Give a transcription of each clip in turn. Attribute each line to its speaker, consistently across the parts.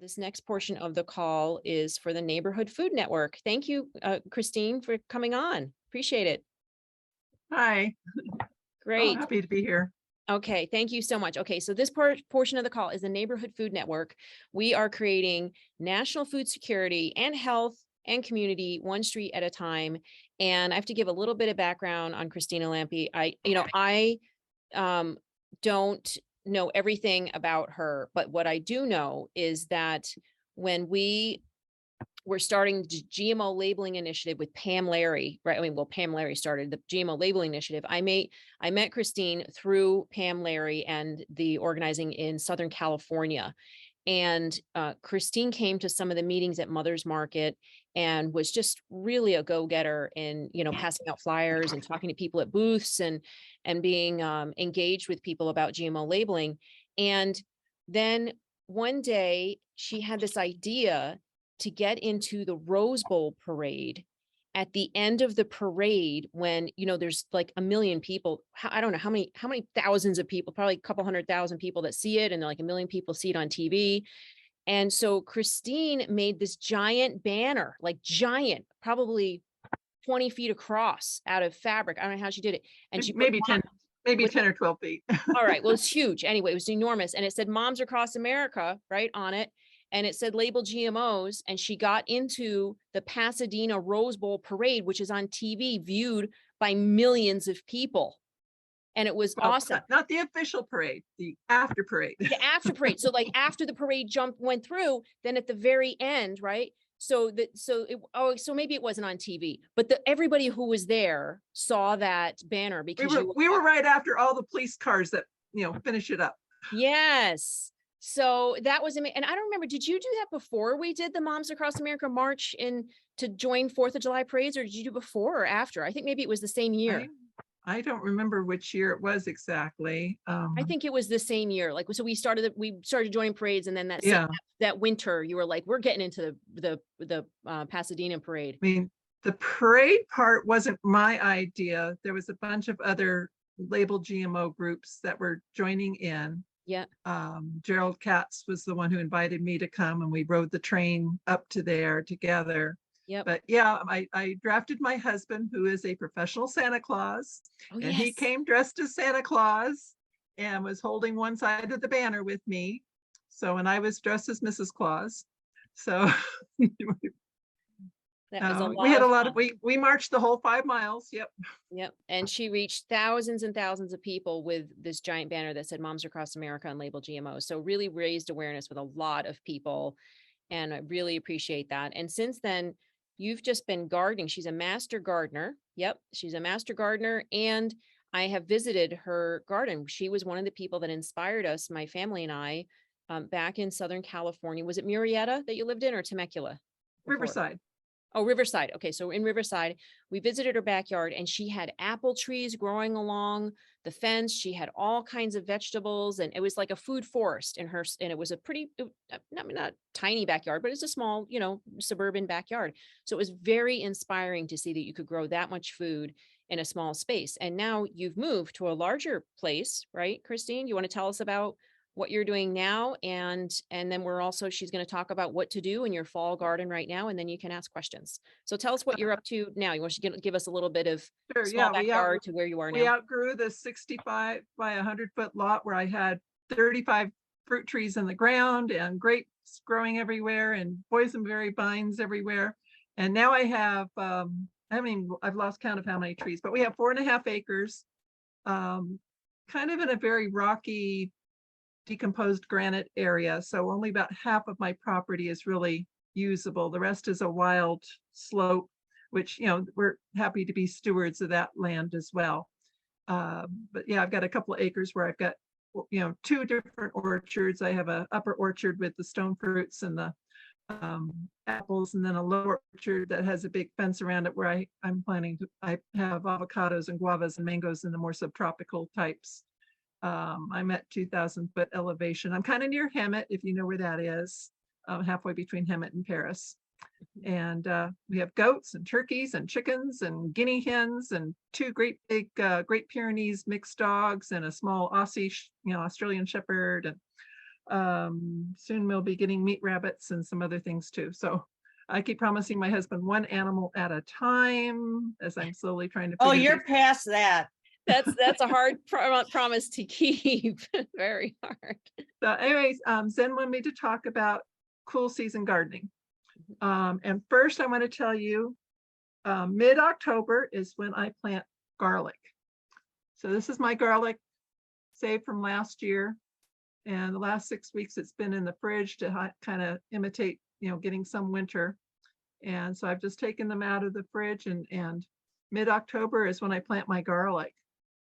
Speaker 1: This next portion of the call is for the Neighborhood Food Network. Thank you, Christine, for coming on. Appreciate it.
Speaker 2: Hi. Oh,
Speaker 1: Great.
Speaker 2: happy to be here.
Speaker 1: Okay, thank you so much. Okay, so this portion of the call is the Neighborhood Food Network. We are creating national food security and health and community one street at a time. And I have to give a little bit of background on Christina Lampe. I don't know everything about her, but what I do know is that when we're starting the GMO labeling initiative with Pam Larry, right? I mean, well, Pam Larry started the GMO labeling initiative. I met Christine through Pam Larry and the organizing in Southern California. And Christine came to some of the meetings at Mother's Market and was just really a go-getter in, passing out flyers and talking to people at booths and being engaged with people about GMO labeling. And then one day she had this idea to get into the Rose Bowl parade at the end of the parade when, there's like a million people. I don't know how many thousands of people, probably a couple 100,000 people that see it. And like a million people see it on TV. And so Christine made this giant banner, like giant, probably 20 feet across out of fabric. I don't know how she did it. And she
Speaker 2: Maybe 10, maybe 10 or 12 feet.
Speaker 1: all right. Well, it's huge. Anyway, it was enormous. And it said Moms Across America, right on it. And it said label GMOs. And she got into the Pasadena Rose Bowl parade, which is on TV, viewed by millions of people. And it was awesome.
Speaker 2: Not the official parade, the after parade.
Speaker 1: The after parade. So like after the parade went through, then at the very end, right? So maybe it wasn't on TV, but everybody who was there saw that banner because
Speaker 2: we were right after all the police cars that, finish it up.
Speaker 1: Yes. So that was amazing. And I don't remember, did you do that before we did the Moms Across America march to join 4th of July parades, or did you do before or after? I think maybe it was the same year.
Speaker 2: I don't remember which year it was exactly.
Speaker 1: I think it was the same year. Like, so we started joining parades, and then that winter, you were like, we're getting into the Pasadena parade.
Speaker 2: I mean, the parade part wasn't my idea. There was a bunch of other labeled GMO groups that were joining in.
Speaker 1: Yeah.
Speaker 2: Gerald Katz was the one who invited me to come, and we rode the train up to there together.
Speaker 1: Yep.
Speaker 2: But yeah, I drafted my husband, who is a professional Santa Claus, and he came dressed as Santa Claus and was holding one side of the banner with me. So, and I was dressed as Mrs. Claus. So
Speaker 1: that was a lot.
Speaker 2: We had a lot of, we marched the whole 5 miles. Yep.
Speaker 1: Yep. And she reached thousands and thousands of people with this giant banner that said Moms Across America and label GMO. So really raised awareness with a lot of people. And I really appreciate that. And since then, you've just been gardening. She's a master gardener. Yep. She's a master gardener. And I have visited her garden. She was one of the people that inspired us, my family and I, back in Southern California. Was it Murrieta that you lived in, or Temecula?
Speaker 2: Riverside.
Speaker 1: Oh, Riverside. Okay. So in Riverside, we visited her backyard, and she had apple trees growing along the fence. She had all kinds of vegetables, and it was like a food forest in her. And it was a pretty, not tiny backyard, but it's a small, suburban backyard. So it was very inspiring to see that you could grow that much food in a small space. And now you've moved to a larger place, right, Christine? You want to tell us about what you're doing now, and then she's going to talk about what to do in your fall garden right now, and then you can ask questions. So tell us what you're up to now. You want to give us a little bit of small backyard to where you are now.
Speaker 2: We outgrew the 65 by 100-foot lot where I had 35 fruit trees in the ground and grapes growing everywhere and boysenberry vines everywhere. And now I have, I've lost count of how many trees, but we have 4.5 acres, kind of in a very rocky, decomposed granite area. So only about half of my property is really usable. The rest is a wild slope, which, we're happy to be stewards of that land as well. But yeah, I've got a couple of acres where I've got, 2 different orchards. I have an upper orchard with the stone fruits and the apples, and then a lower orchard that has a big fence around it where I have avocados and guavas and mangoes and the more subtropical types. I'm at 2,000-foot elevation. I'm kind of near Hemet, if you know where that is, halfway between Hemet and Paris. And we have goats and turkeys and chickens and guinea hens and 2 great big Great Pyrenees mixed dogs and a small Aussie, Australian Shepherd. And Soon we'll be getting meat rabbits and some other things too. So I keep promising my husband one animal at a time as I'm slowly trying to
Speaker 3: Oh,
Speaker 2: figure
Speaker 3: you're
Speaker 2: these-
Speaker 3: past that.
Speaker 1: That's a hard promise to keep. Very hard.
Speaker 2: So anyways, Zen wanted me to talk about cool season gardening. And first I want to tell you, mid-October is when I plant garlic. So this is my garlic saved from last year. And the last 6 weeks it's been in the fridge to kind of imitate, getting some winter. And so I've just taken them out of the fridge, and mid-October is when I plant my garlic.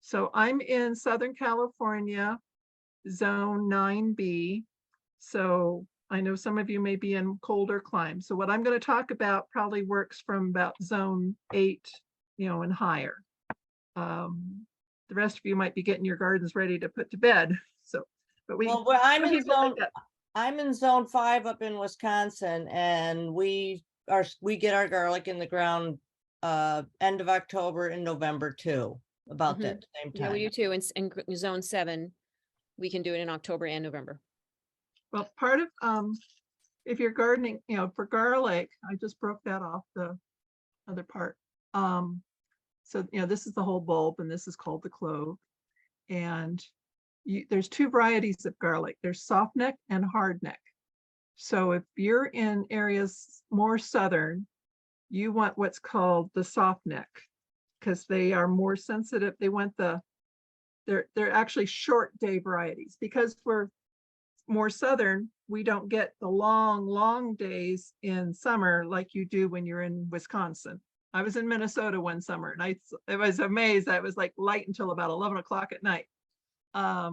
Speaker 2: So I'm in Southern California, zone 9B. So I know some of you may be in colder climes. So what I'm going to talk about probably works from about zone 8, and higher. The rest of you might be getting your gardens ready to put to bed. So, but
Speaker 3: I'm in zone 5 up in Wisconsin, and we get our garlic in the ground end of October and November too, about that same time.
Speaker 1: Yeah, we do too. In zone 7, we can do it in October and November.
Speaker 2: Well, part of if you're gardening, for garlic, I just broke that off the other part. So this is the whole bulb, and this is called the clove. And there's 2 varieties of garlic. There's soft neck and hard neck. So if you're in areas more southern, you want what's called the soft neck, because they are more sensitive. They want they're actually short day varieties. Because we're more southern, we don't get the long days in summer like you do when you're in Wisconsin. I was in Minnesota one summer, and I was amazed that it was like light until about 11 o'clock at night, at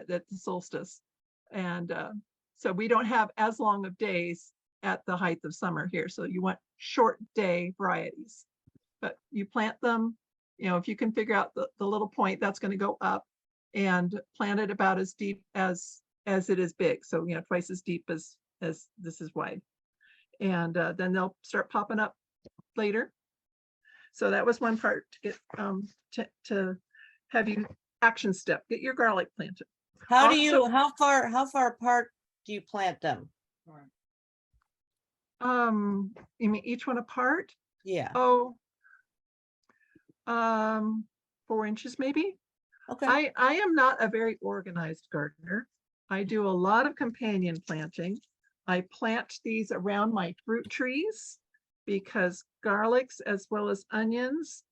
Speaker 2: the solstice. And so we don't have as long of days at the height of summer here. So you want short day varieties, but you plant them, if you can figure out the little point, that's going to go up, and plant it about as deep as it is big. So, twice as deep as this is wide. And then they'll start popping up later. So that was one part to get to have you action step, get your garlic planted.
Speaker 3: How far apart do you plant them?
Speaker 2: You mean each one apart?
Speaker 3: Yeah.
Speaker 2: Oh, 4 inches maybe.
Speaker 3: Okay.
Speaker 2: I am not a very organized gardener. I do a lot of companion planting. I plant these around my fruit trees because garlics as well as onions,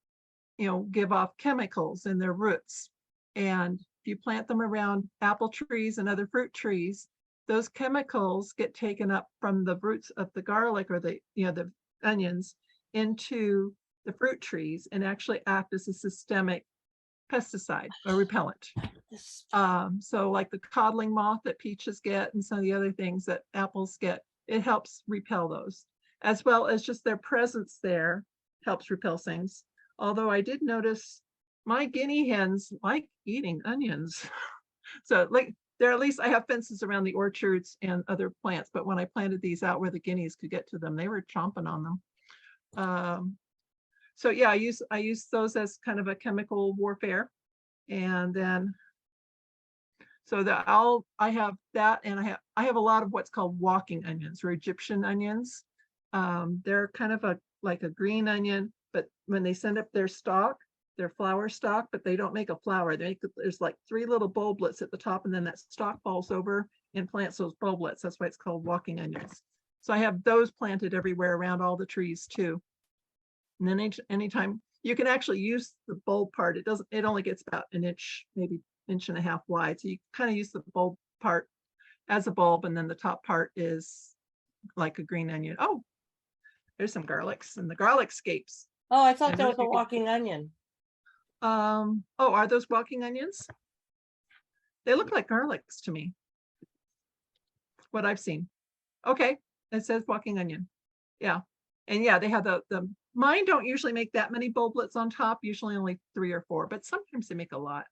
Speaker 2: give off chemicals in their roots. And if you plant them around apple trees and other fruit trees, those chemicals get taken up from the roots of the garlic or the onions into the fruit trees and actually act as a systemic pesticide or repellent. So like the codling moth that peaches get and some of the other things that apples get, it helps repel those, as well as just their presence there helps repel things. Although I did notice my guinea hens like eating onions. So like at least I have fences around the orchards and other plants, but when I planted these out where the guineas could get to them, they were chomping on them. So yeah, I use those as kind of a chemical warfare. And then so that I have that, and I have a lot of what's called walking onions or Egyptian onions. They're kind of like a green onion, but when they send up their stalk, their flower stalk, but they don't make a flower. There's like 3 little bulblets at the top, and then that stalk falls over and plants those bulblets. That's why it's called walking onions. So I have those planted everywhere around all the trees too. And then anytime you can actually use the bulb part, it only gets about an inch, maybe 1.5 inches wide. So you kind of use the bulb part as a bulb, and then the top part is like a green onion. Oh, there's some garlics and the garlic scapes.
Speaker 3: Oh, I thought that was a walking onion.
Speaker 2: Oh, are those walking onions? They look like garlics to me. What I've seen. Okay, it says walking onion. Yeah. And yeah, they have the mine don't usually make that many bulblets on top, usually only 3 or 4, but sometimes they make a lot.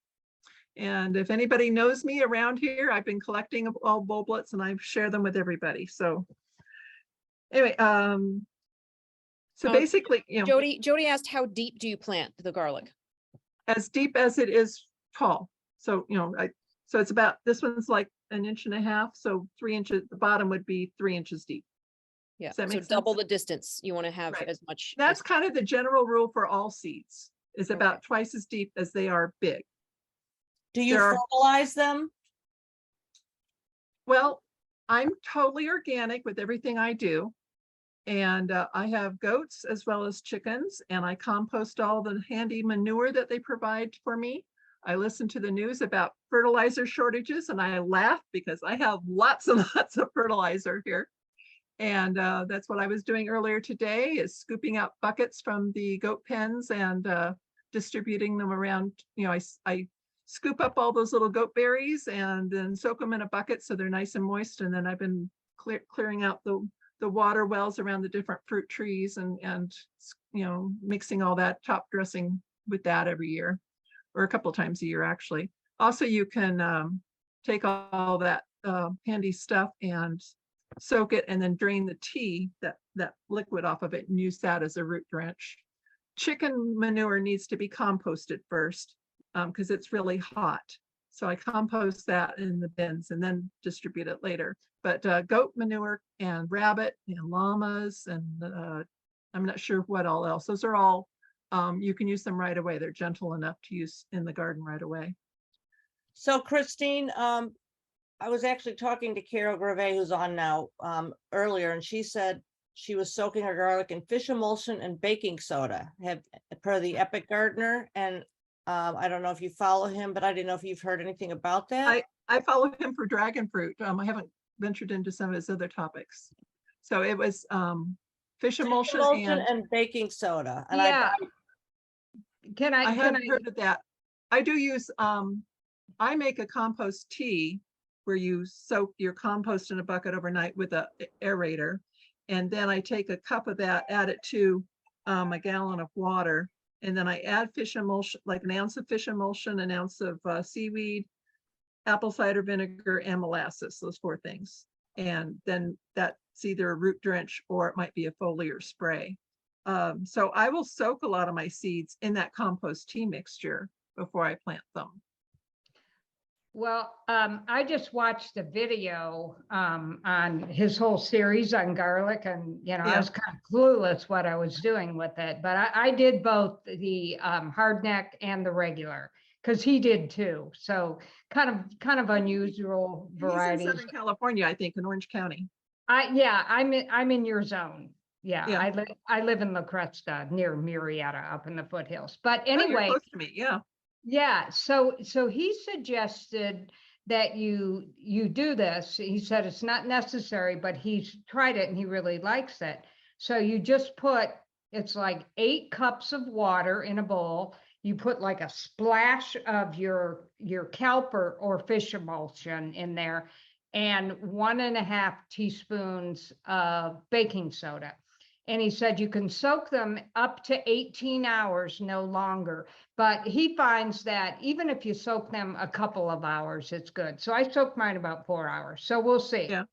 Speaker 2: And if anybody knows me around here, I've been collecting all bulblets and I share them with everybody. So anyway, so basically,
Speaker 1: Jody asked, how deep do you plant the garlic?
Speaker 2: As deep as it is tall. So, So it's about, this one's like 1.5 inches, so 3 inches, the bottom would be 3 inches deep.
Speaker 1: Yeah,
Speaker 2: Does that
Speaker 1: so
Speaker 2: make
Speaker 1: double
Speaker 2: sense?
Speaker 1: the distance. You want to have
Speaker 2: Right.
Speaker 1: as much.
Speaker 2: That's kind of the general rule for all seeds, is about
Speaker 1: Okay.
Speaker 2: twice as deep as they are big.
Speaker 3: Do you
Speaker 2: There are-
Speaker 3: fertilize them?
Speaker 2: Well, I'm totally organic with everything I do. And I have goats as well as chickens, and I compost all the handy manure that they provide for me. I listen to the news about fertilizer shortages and I laugh because I have lots and lots of fertilizer here. And that's what I was doing earlier today, is scooping out buckets from the goat pens and distributing them around. You know, I scoop up all those little goat berries and then soak them in a bucket so they're nice and moist. And then I've been clearing out the water wells around the different fruit trees and you know, mixing all that, top dressing with that every year, or a couple of times a year actually. Also, you can take all that handy stuff and soak it and then drain the tea, that liquid off of it, and use that as a root drench. Chicken manure needs to be composted first because it's really hot. So I compost that in the bins and then distribute it later. But goat manure and rabbit and llamas and I'm not sure what all else. Those are all, you can use them right away. They're gentle enough to use in the garden right away.
Speaker 3: So Christine, I was actually talking to Carol Grave, who's on now, earlier, and she said she was soaking her garlic in fish emulsion and baking soda, per the Epic Gardener. And I don't know if you follow him, but I didn't know if you've heard anything about that.
Speaker 2: I follow him for dragon fruit. I haven't ventured into some of his other topics. So it was fish emulsion
Speaker 3: and baking soda. And
Speaker 4: Yeah.
Speaker 2: I hadn't heard of that. I do use, I make a compost tea where you soak your compost in a bucket overnight with a aerator. And then I take a cup of that, add it to a gallon of water. And then I add fish emulsion, like 1 ounce of fish emulsion, 1 ounce of seaweed, apple cider vinegar, and molasses, those 4 things. And then that's either a root drench or it might be a foliar spray. So I will soak a lot of my seeds in that compost tea mixture before I plant them.
Speaker 4: Well, I just watched the video on his whole series on garlic, and I was kind of clueless what I was doing with it, but I did both the hardneck and the regular, because he did too. So kind of unusual varieties.
Speaker 2: He's in Southern California, I think, in Orange County.
Speaker 4: I'm in your zone. Yeah,
Speaker 2: Yeah.
Speaker 4: I live in La Cresta near Murrieta up in the foothills. But
Speaker 2: Oh, you're
Speaker 4: anyway,
Speaker 2: close to me. Yeah.
Speaker 4: yeah, so he suggested that you do this. He said it's not necessary, but he's tried it and he really likes it. So you just put, it's like 8 cups of water in a bowl. You put like a splash of your kelp or fish emulsion in there, and 1.5 teaspoons of baking soda. And he said you can soak them up to 18 hours, no longer. But he finds that even if you soak them a couple of hours, it's good. So I soaked mine about 4 hours. So we'll see.
Speaker 2: Yeah.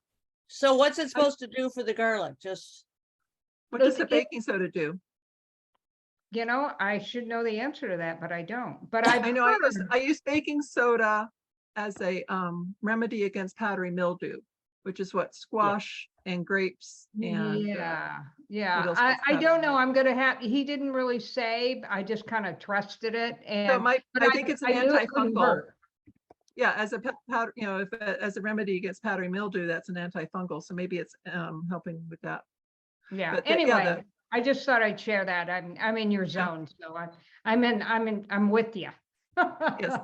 Speaker 3: So what's it supposed to do for the garlic? Just
Speaker 2: What does the baking soda do?
Speaker 4: I should know the answer to that, but I don't. But
Speaker 2: I know I use baking soda as a remedy against powdery mildew, which is what squash and grapes and
Speaker 4: yeah. I don't know. I'm gonna have. He didn't really say. I just kind of trusted it, and
Speaker 2: so I think it's an antifungal. Yeah, as a powder, if as a remedy against powdery mildew, that's an antifungal. So maybe it's helping with that.
Speaker 4: Yeah.
Speaker 2: But
Speaker 4: anyway, I just thought I'd share that. I'm in your zone, so I'm with you.
Speaker 2: Yes.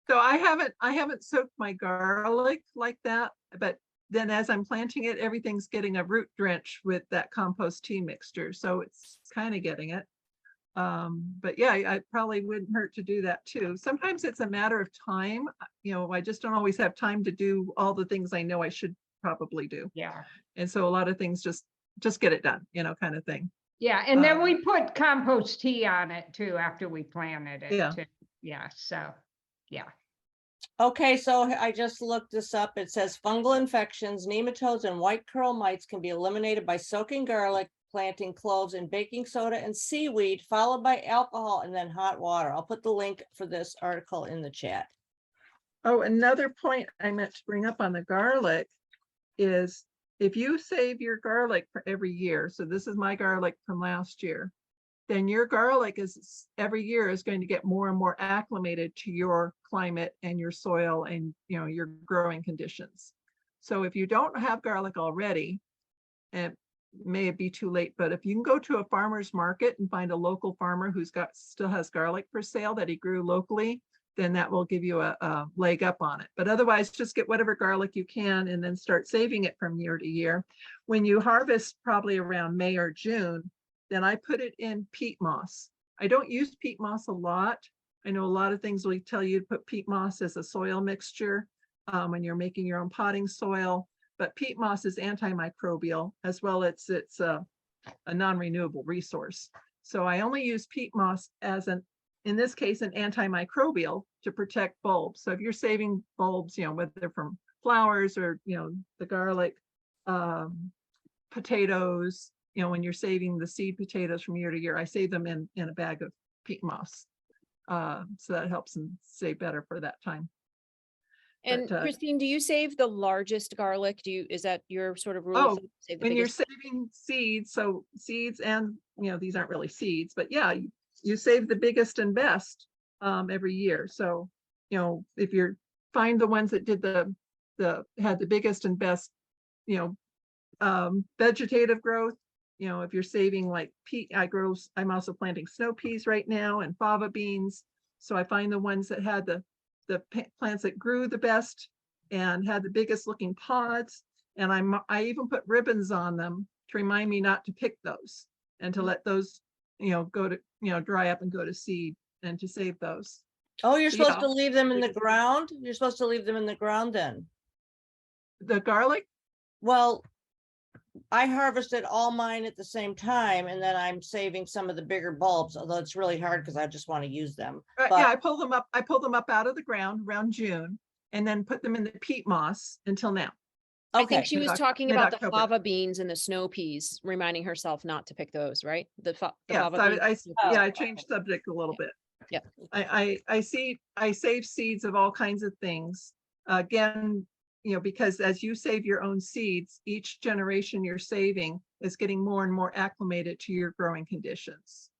Speaker 2: So I haven't soaked my garlic like that, but then as I'm planting it, everything's getting a root drench with that compost tea mixture. So it's kind of getting it. But yeah, I probably wouldn't hurt to do that too. Sometimes it's a matter of time. I just don't always have time to do all the things I know I should probably do.
Speaker 4: Yeah.
Speaker 2: And so a lot of things just get it done, kind of thing.
Speaker 4: Yeah. And then we put compost tea on it too, after we planted it.
Speaker 2: Yeah.
Speaker 4: Too. Yeah. So, yeah.
Speaker 3: Okay, so I just looked this up. It says fungal infections, nematodes, and white curl mites can be eliminated by soaking garlic, planting cloves in baking soda and seaweed, followed by alcohol and then hot water. I'll put the link for this article in the chat.
Speaker 2: Oh, another point I meant to bring up on the garlic is if you save your garlic for every year, so this is my garlic from last year, then your garlic is every year is going to get more and more acclimated to your climate and your soil and your growing conditions. So if you don't have garlic already, it may be too late, but if you can go to a farmer's market and find a local farmer who's still has garlic for sale that he grew locally, then that will give you a leg up on it. But otherwise, just get whatever garlic you can and then start saving it from year to year. When you harvest, probably around May or June, then I put it in peat moss. I don't use peat moss a lot. I know a lot of things will tell you to put peat moss as a soil mixture when you're making your own potting soil, but peat moss is antimicrobial as well as it's a non-renewable resource. So I only use peat moss as in this case, an antimicrobial to protect bulbs. So if you're saving bulbs, whether they're from flowers or, the garlic, potatoes, when you're saving the seed potatoes from year to year, I save them in a bag of peat moss. So that helps them stay better for that time.
Speaker 1: And
Speaker 2: But,
Speaker 1: Christine, do you save the largest garlic? Is that your sort of rule?
Speaker 2: Oh,
Speaker 1: Save the
Speaker 2: when you're
Speaker 1: biggest?
Speaker 2: saving seeds, so seeds and, these aren't really seeds, but yeah, you save the biggest and best every year. So, if you're find the ones that did had the biggest and best, vegetative growth, if you're saving like I'm also planting snow peas right now and fava beans. So I find the ones that had the plants that grew the best and had the biggest looking pods. And I even put ribbons on them to remind me not to pick those and to let those, go to, dry up and go to seed and to save those.
Speaker 3: Oh, you're
Speaker 2: So,
Speaker 3: supposed
Speaker 2: yeah.
Speaker 3: to leave them in the ground? You're supposed to leave them in the ground then?
Speaker 2: The garlic?
Speaker 3: Well, I harvested all mine at the same time, and then I'm saving some of the bigger bulbs, although it's really hard because I just want to use them.
Speaker 2: Yeah,
Speaker 3: But
Speaker 2: I pull them up out of the ground around June and then put them in the peat moss until now.
Speaker 1: I think
Speaker 3: okay,
Speaker 1: she was
Speaker 2: Mid-Oc-
Speaker 1: talking about the
Speaker 2: mid-October.
Speaker 1: fava beans and the snow peas, reminding herself not to pick those, right? The
Speaker 2: Yeah,
Speaker 1: fava
Speaker 2: so
Speaker 1: beans.
Speaker 2: I changed subject a little bit.
Speaker 1: Yeah.
Speaker 2: I save seeds of all kinds of things. Again, because as you save your own seeds, each generation you're saving is getting more and more acclimated to your growing conditions.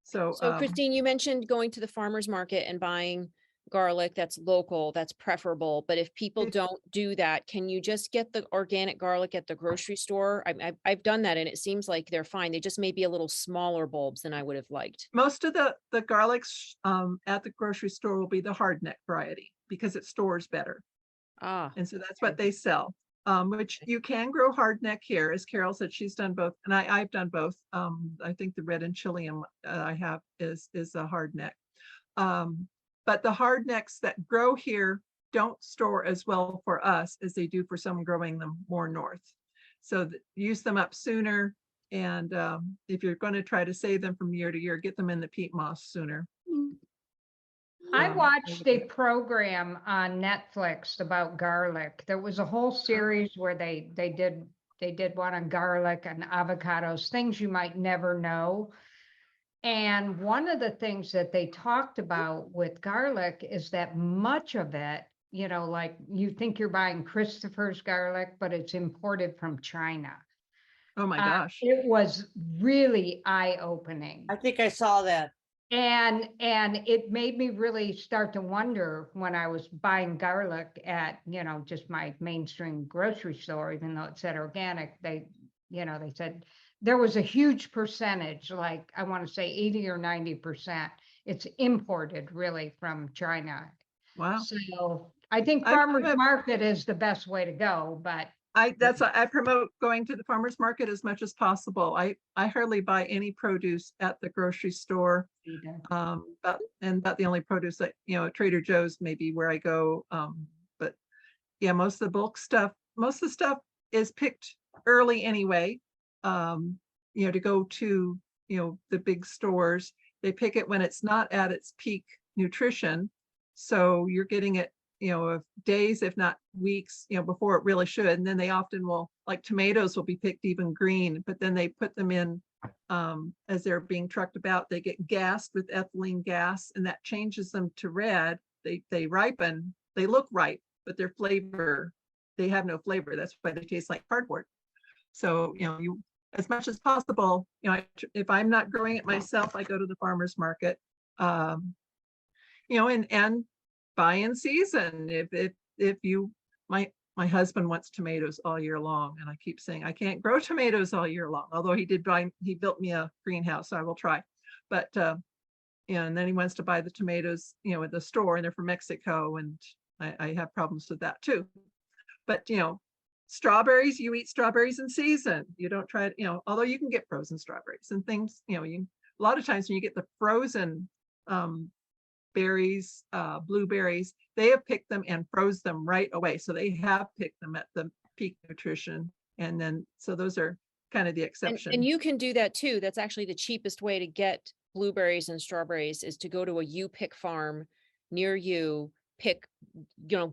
Speaker 2: So,
Speaker 1: So Christine, you mentioned going to the farmer's market and buying garlic that's local, that's preferable. But if people
Speaker 2: If-
Speaker 1: don't do that, can you just get the organic garlic at the grocery store? I've done that and it seems like they're fine. They just may be a little smaller bulbs than I would have liked.
Speaker 2: most of the garlics at the grocery store will be the hardneck variety because it stores better.
Speaker 1: Ah,
Speaker 2: And so that's what they sell, which you can grow hardneck here. As Carol said, she's done both. And I've done both. I think the red and Chilean I have is a hardneck. But the hardnecks that grow here don't store as well for us as they do for someone growing them more north. So use them up sooner. And if you're going to try to save them from year to year, get them in the peat moss sooner.
Speaker 4: I
Speaker 2: Um,
Speaker 4: watched a program on Netflix about garlic. There was a whole series where they did one on garlic and avocados, things you might never know. And one of the things that they talked about with garlic is that much of it, like you think you're buying Christopher's garlic, but it's imported from China.
Speaker 2: Oh my gosh.
Speaker 4: It was really eye-opening.
Speaker 3: I think I saw that.
Speaker 4: And it made me really start to wonder when I was buying garlic at, just my mainstream grocery store, even though it said organic, they said there was a huge percentage, like I want to say 80 or 90%, it's imported really from China.
Speaker 2: Wow.
Speaker 4: So I think
Speaker 2: I'm
Speaker 4: farmer's
Speaker 2: a-
Speaker 4: market is the best way to go, but
Speaker 2: I promote going to the farmer's market as much as possible. I hardly buy any produce at the grocery store. About the only produce that, Trader Joe's may be where I go. But yeah, most of the stuff is picked early anyway. To go to, the big stores, they pick it when it's not at its peak nutrition. So you're getting it, of days, if not weeks, before it really should. And then they often will, like tomatoes will be picked even green, but then they put them in as they're being trucked about, they get gassed with ethylene gas and that changes them to red. They ripen they look ripe, but their flavor, they have no flavor. That's why they taste like cardboard. So, you, as much as possible, if I'm not growing it myself, I go to the farmer's market, and buy in season. If you, my husband wants tomatoes all year long, and I keep saying I can't grow tomatoes all year long, although he built me a greenhouse, so I will try. But and then he wants to buy the tomatoes, at the store, and they're from Mexico, and I have problems with that too. But strawberries, you eat strawberries in season. You don't try it, although you can get frozen strawberries and things, a lot of times when you get the frozen berries, blueberries, they have picked them and froze them right away. So they have picked them at the peak nutrition. And then, so those are kind of the exception.
Speaker 1: And you can do that too. That's actually the cheapest way to get blueberries and strawberries is to go to a you pick farm near you, pick,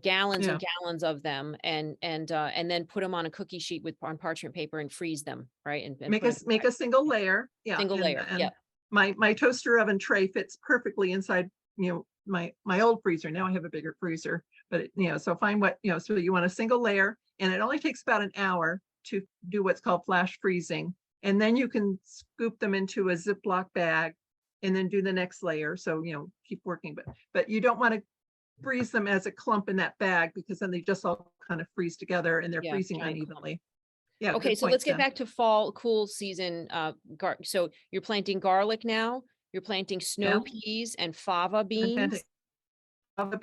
Speaker 1: gallons and gallons of them, and then put them on a cookie sheet on parchment paper and freeze them, right? And
Speaker 2: make a single layer. Yeah.
Speaker 1: Single layer.
Speaker 2: And
Speaker 1: yeah.
Speaker 2: My toaster oven tray fits perfectly inside, my old freezer. Now I have a bigger freezer, but so find what, so you want a single layer, and it only takes about an hour to do what's called flash freezing. And then you can scoop them into a Ziploc bag and then do the next layer. So, keep working, but you don't want to freeze them as a clump in that bag, because then they just all kind of freeze together and they're freezing unevenly. Yeah.
Speaker 1: Okay. So let's get back to fall, cool season. So you're planting garlic now, you're planting snow peas and fava beans.
Speaker 2: Fava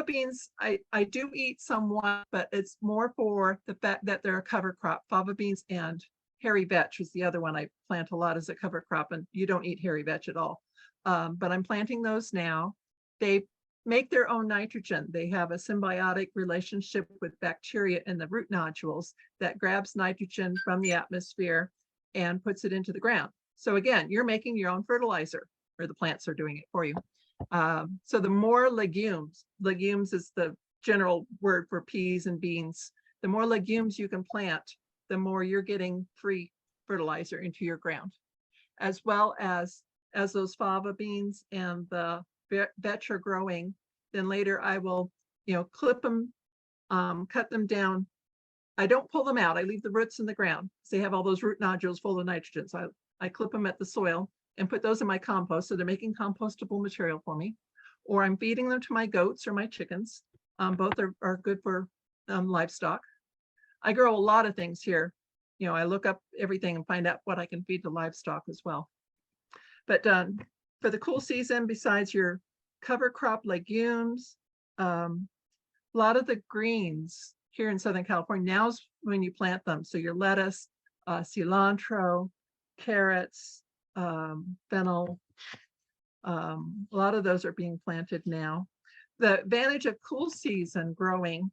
Speaker 2: beans, I do eat somewhat, but it's more for the fact that they're a cover crop. Fava beans and hairy vetch is the other one I plant a lot as a cover crop, and you don't eat hairy vetch at all. But I'm planting those now. They make their own nitrogen. They have a symbiotic relationship with bacteria in the root nodules that grabs nitrogen from the atmosphere and puts it into the ground. So again, you're making your own fertilizer, or the plants are doing it for you. So the more legumes is the general word for peas and beans, the more legumes you can plant, the more you're getting free fertilizer into your ground, as well as those fava beans and the vetch are growing. Then later I will, clip them, cut them down. I don't pull them out. I leave the roots in the ground. They have all those root nodules full of nitrogen. So I clip them at the soil and put those in my compost. So they're making compostable material for me, or I'm feeding them to my goats or my chickens. Both are good for livestock. I grow a lot of things here. I look up everything and find out what I can feed to livestock as well. But for the cool season, besides your cover crop legumes, a lot of the greens here in Southern California, now's when you plant them. So your lettuce, cilantro, carrots, fennel, a lot of those are being planted now. The advantage of cool season growing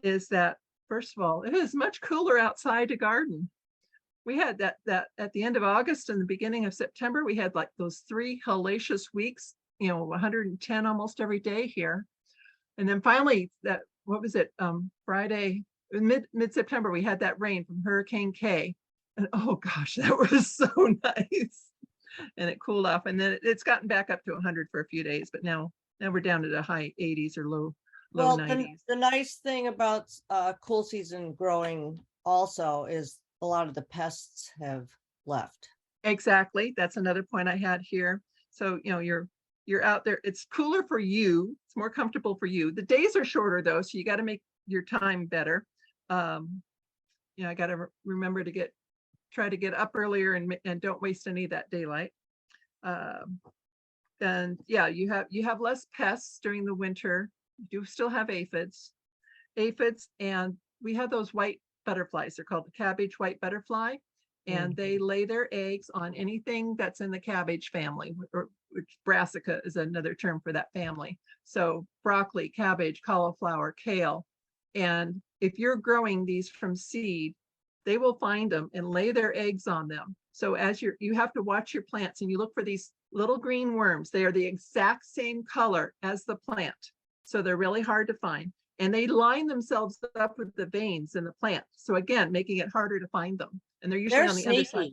Speaker 2: is that, first of all, it is much cooler outside to garden. We had that at the end of August and the beginning of September, we had like those 3 hellacious weeks, 110 almost every day here. And then finally, what was it? Friday, mid-September, we had that rain from Hurricane K. And oh gosh, that was so nice. And it cooled off. And then it's gotten back up to 100 for a few days, but now we're down to the high 80s or low 90s.
Speaker 3: The nice thing about cool season growing also is a lot of the pests have left.
Speaker 2: Exactly. That's another point I had here. So, you're out there. It's cooler for you. It's more comfortable for you. The days are shorter though, so you got to make your time better. I got to remember to try to get up earlier and don't waste any of that daylight. And yeah, you have less pests during the winter. You do still have aphids, and we have those white butterflies. They're called the cabbage white butterfly, and they lay their eggs on anything that's in the cabbage family, which brassica is another term for that family. So broccoli, cabbage, cauliflower, kale. And if you're growing these from seed, they will find them and lay their eggs on them. So as you have to watch your plants, and you look for these little green worms. They are the exact same color as the plant. So they're really hard to find. And they line themselves up with the veins in the plant. So again, making it harder to find them. And they're usually on the underside.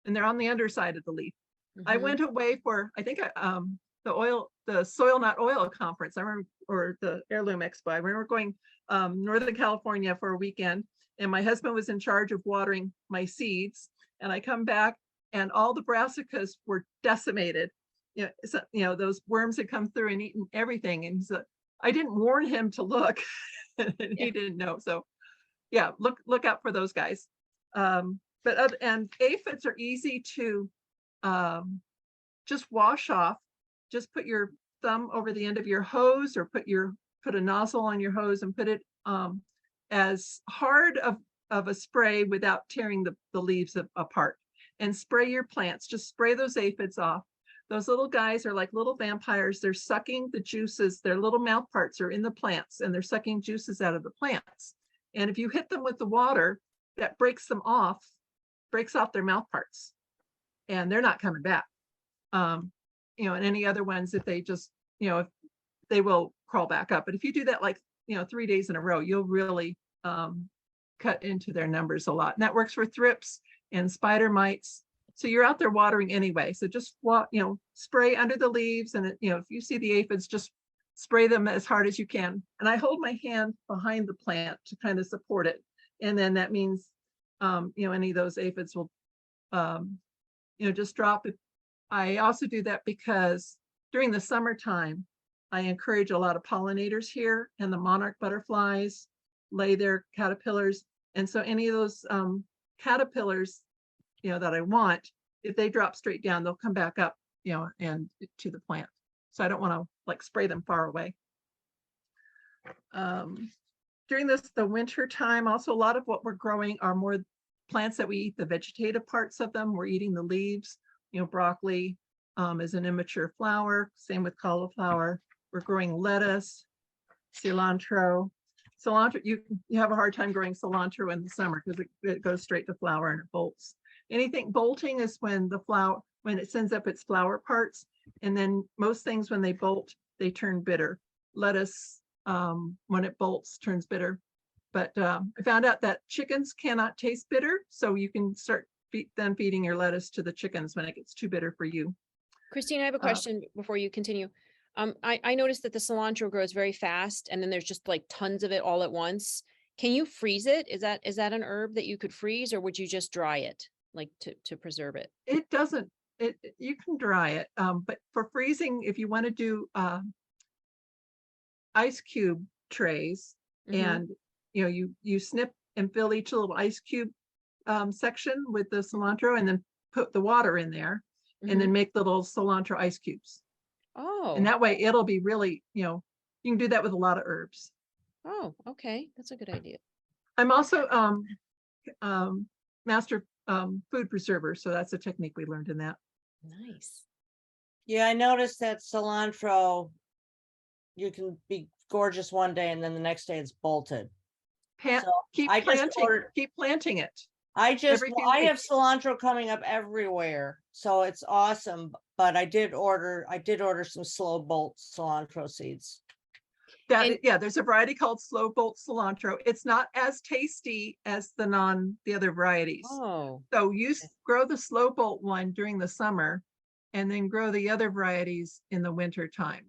Speaker 2: And they're on the underside of the leaf. I went away for, I think the Soil Not Oil conference. I remember, or the Heirloom Expo. I remember going Northern California for a weekend, and my husband was in charge of watering my seeds. And I come back, and all the brassicas were decimated. Those worms had come through and eaten everything. And I didn't warn him to look, and he didn't know. So, yeah, look out for those guys. And aphids are easy to just wash off. Just put your thumb over the end of your hose, or put a nozzle on your hose and put it as hard of a spray without tearing the leaves apart, and spray your plants. Just spray those aphids off. Those little guys are like little vampires. They're sucking the juices. Their little mouth parts are in the plants, and they're sucking juices out of the plants. And if you hit them with the water, that breaks off their mouth parts, and they're not coming back. And any other ones, if they just, if they will crawl back up. But if you do that like, 3 days in a row, you'll really cut into their numbers a lot. And that works for thrips and spider mites. So you're out there watering anyway. So just spray under the leaves, and if you see the aphids, just spray them as hard as you can. And I hold my hand behind the plant to kind of support it. And then that means, any of those aphids will, just drop it. I also do that because during the summertime, I encourage a lot of pollinators here, and the monarch butterflies lay their caterpillars. And so any of those caterpillars, that I want, if they drop straight down, they'll come back up, and to the plant. So I don't want to like spray them far away. During the winter time, also a lot of what we're growing are more plants that we eat the vegetative parts of them. We're eating the leaves. Broccoli is an immature flower. Same with cauliflower. We're growing lettuce, cilantro. Cilantro, you have a hard time growing cilantro in the summer because it goes straight to flower and it bolts. Bolting is when it sends up its flower parts, and then most things when they bolt, they turn bitter. Lettuce, when it bolts, turns bitter. But I found out that chickens cannot taste bitter, so you can start then feeding your lettuce to the chickens when it gets too bitter for you.
Speaker 1: Christine, I have a question before you continue. I noticed that the cilantro grows very fast, and then there's just like tons of it all at once. Can you freeze it? Is that an herb that you could freeze, or would you just dry it, like to preserve it?
Speaker 2: It doesn't. You can dry it, but for freezing, if you want to do ice cube trays, and you snip and fill each little ice cube section with the cilantro, and then put the water in there, and then make little cilantro ice cubes.
Speaker 1: Oh.
Speaker 2: And that way it'll be really, you can do that with a lot of herbs.
Speaker 1: Oh, okay. That's a good idea.
Speaker 2: I'm also master food preserver, so that's a technique we learned in that.
Speaker 1: Nice.
Speaker 3: Yeah, I noticed that cilantro, you can be gorgeous one day and then the next day it's bolted.
Speaker 2: Keep planting it.
Speaker 3: I have cilantro coming up everywhere, so it's awesome. But I did order some slow bolt cilantro seeds.
Speaker 2: There's a variety called slow bolt cilantro. It's not as tasty as the other varieties.
Speaker 1: Oh.
Speaker 2: So you grow the slow bolt one during the summer, and then grow the other varieties in the winter time.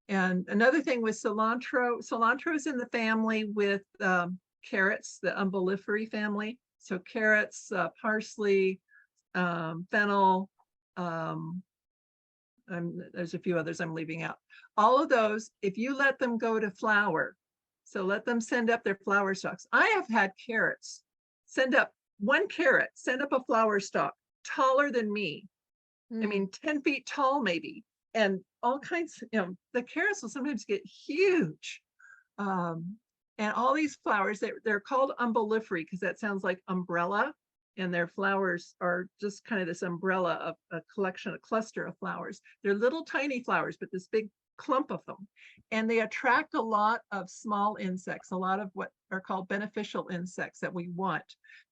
Speaker 2: And another thing with cilantro is in the family with carrots, the umbelliferae family. So carrots, parsley, fennel, there's a few others I'm leaving out. All of those, if you let them go to flower, so let them send up their flower stalks. I have had carrots send up a flower stalk taller than me. I mean, 10 feet tall, maybe. And all kinds, the carrots will sometimes get huge. And all these flowers, they're called umbelliferae because that sounds like umbrella. And their flowers are just kind of this umbrella of a cluster of flowers. They're little tiny flowers, but this big clump of them. And they attract a lot of small insects, a lot of what are called beneficial insects that we want.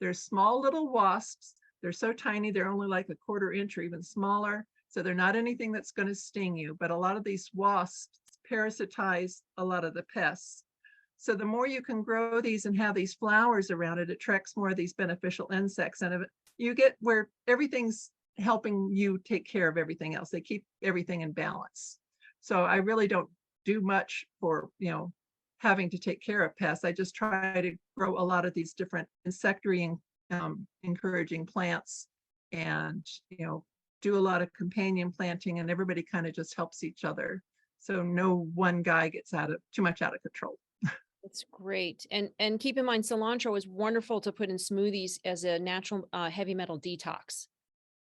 Speaker 2: They're small little wasps. They're so tiny, they're only like a quarter inch or even smaller. So they're not anything that's going to sting you, but a lot of these wasps parasitize a lot of the pests. So the more you can grow these and have these flowers around it, it attracts more of these beneficial insects. And you get where everything's helping you take care of everything else. They keep everything in balance. So I really don't do much for, having to take care of pests. I just try to grow a lot of these different insectary encouraging plants, and, do a lot of companion planting, and everybody kind of just helps each other. So no one guy gets too much out of control.
Speaker 1: That's great. And keep in mind, cilantro is wonderful to put in smoothies as a natural heavy metal detox.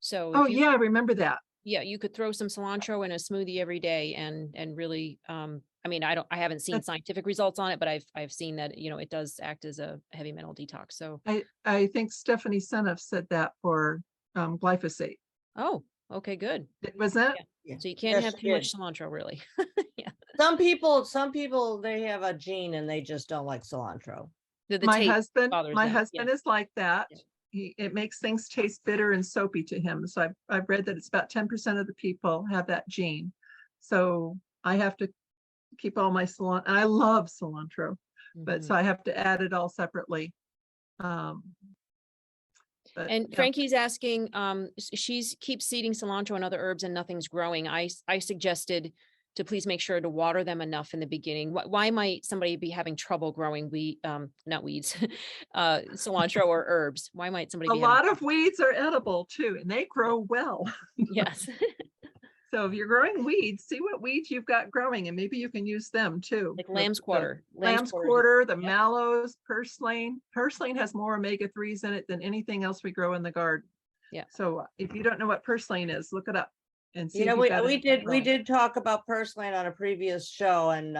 Speaker 1: So
Speaker 2: Oh
Speaker 1: if you,
Speaker 2: yeah, I remember that.
Speaker 1: yeah, you could throw some cilantro in a smoothie every day and really, I mean, I haven't seen
Speaker 2: That's-
Speaker 1: scientific results on it, but I've seen that, it does act as a heavy metal detox. So,
Speaker 2: I think Stephanie Seneff said that for glyphosate.
Speaker 1: oh, okay, good.
Speaker 2: Was that?
Speaker 3: Yeah.
Speaker 1: So you can't
Speaker 3: Yes,
Speaker 1: have
Speaker 3: she
Speaker 1: too much
Speaker 3: did.
Speaker 1: cilantro, really. Yeah.
Speaker 3: Some people, they have a gene and they just don't like cilantro.
Speaker 1: The
Speaker 2: My
Speaker 1: taste
Speaker 2: husband,
Speaker 1: bothers
Speaker 2: my
Speaker 1: them.
Speaker 2: husband
Speaker 1: Yeah.
Speaker 2: is like that.
Speaker 1: Yeah.
Speaker 2: It makes things taste bitter and soapy to him. So I've read that it's about 10% of the people have that gene. So I have to keep all my cilantro, and I love cilantro, but so
Speaker 1: Mhm.
Speaker 2: I have to add it all separately. But
Speaker 1: And
Speaker 2: yeah.
Speaker 1: Frankie's asking, she's keeps seeding cilantro and other herbs and nothing's growing. I suggested to please make sure to water them enough in the beginning. Why might somebody be having trouble growing not weeds, cilantro or herbs? Why might somebody
Speaker 2: A
Speaker 1: be having
Speaker 2: lot of
Speaker 1: trouble?
Speaker 2: weeds are edible too, and they grow well.
Speaker 1: Yes.
Speaker 2: So if you're growing weeds, see what weeds you've got growing, and maybe you can use them too.
Speaker 1: Like
Speaker 2: The-
Speaker 1: lamb's
Speaker 2: the
Speaker 1: quarter.
Speaker 2: Lamb's
Speaker 1: Quarter is
Speaker 2: quarter, the
Speaker 1: yep.
Speaker 2: mallows, purslane. Purslane has more omega-3s in it than anything else we grow in the garden.
Speaker 1: Yeah.
Speaker 2: So if you don't know what purslane is, look it up and see
Speaker 3: Yeah,
Speaker 2: if you've got
Speaker 3: we
Speaker 2: anything
Speaker 3: did
Speaker 2: growing.
Speaker 3: talk about purslane on a previous show, and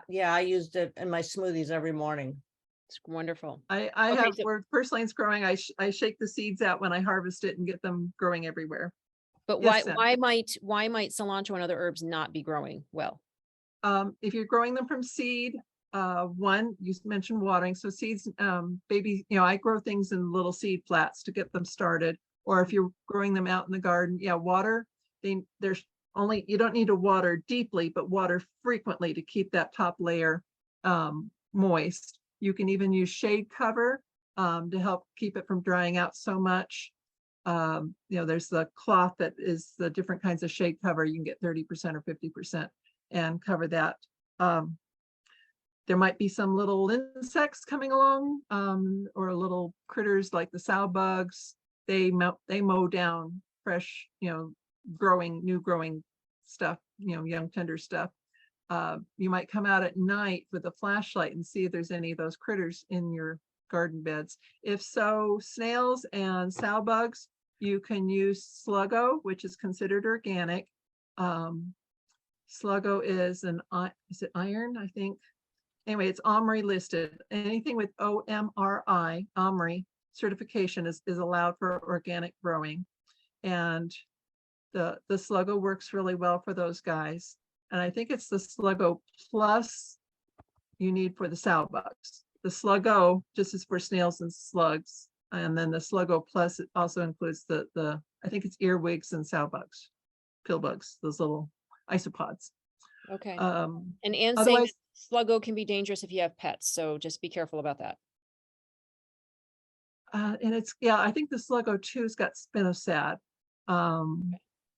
Speaker 3: yeah, I used it in my smoothies every morning.
Speaker 1: It's wonderful.
Speaker 2: I
Speaker 1: Okay,
Speaker 2: have
Speaker 1: so-
Speaker 2: where purslane's growing. I shake the seeds out when I harvest it and get them growing everywhere.
Speaker 1: But
Speaker 2: Yes, Sam.
Speaker 1: why might cilantro and other herbs not be growing well?
Speaker 2: If you're growing them from seed, one, you mentioned watering. So seeds, baby, I grow things in little seed flats to get them started. Or if you're growing them out in the garden, yeah, water. You don't need to water deeply, but water frequently to keep that top layer moist. You can even use shade cover to help keep it from drying out so much. There's the cloth that is the different kinds of shade cover. You can get 30% or 50% and cover that. There might be some little insects coming along, or little critters like the sow bugs. They mow down fresh, new growing stuff, young tender stuff. You might come out at night with a flashlight and see if there's any of those critters in your garden beds. If so, snails and sow bugs, you can use Sluggo, which is considered organic. Sluggo is is it iron? I think. Anyway, it's OMRI listed. Anything with OMRI, OMRI certification is allowed for organic growing. And the Sluggo works really well for those guys. And I think it's the Sluggo Plus you need for the sow bugs. The Sluggo just is for snails and slugs. And then the Sluggo Plus, it also includes the I think it's earwigs and sow bugs, pill bugs, those little isopods.
Speaker 1: Okay.
Speaker 2: And
Speaker 1: And Anne's saying
Speaker 2: otherwise,
Speaker 1: that Sluggo can be dangerous if you have pets, so just be careful about that.
Speaker 2: and I think the Sluggo too's got spinosad,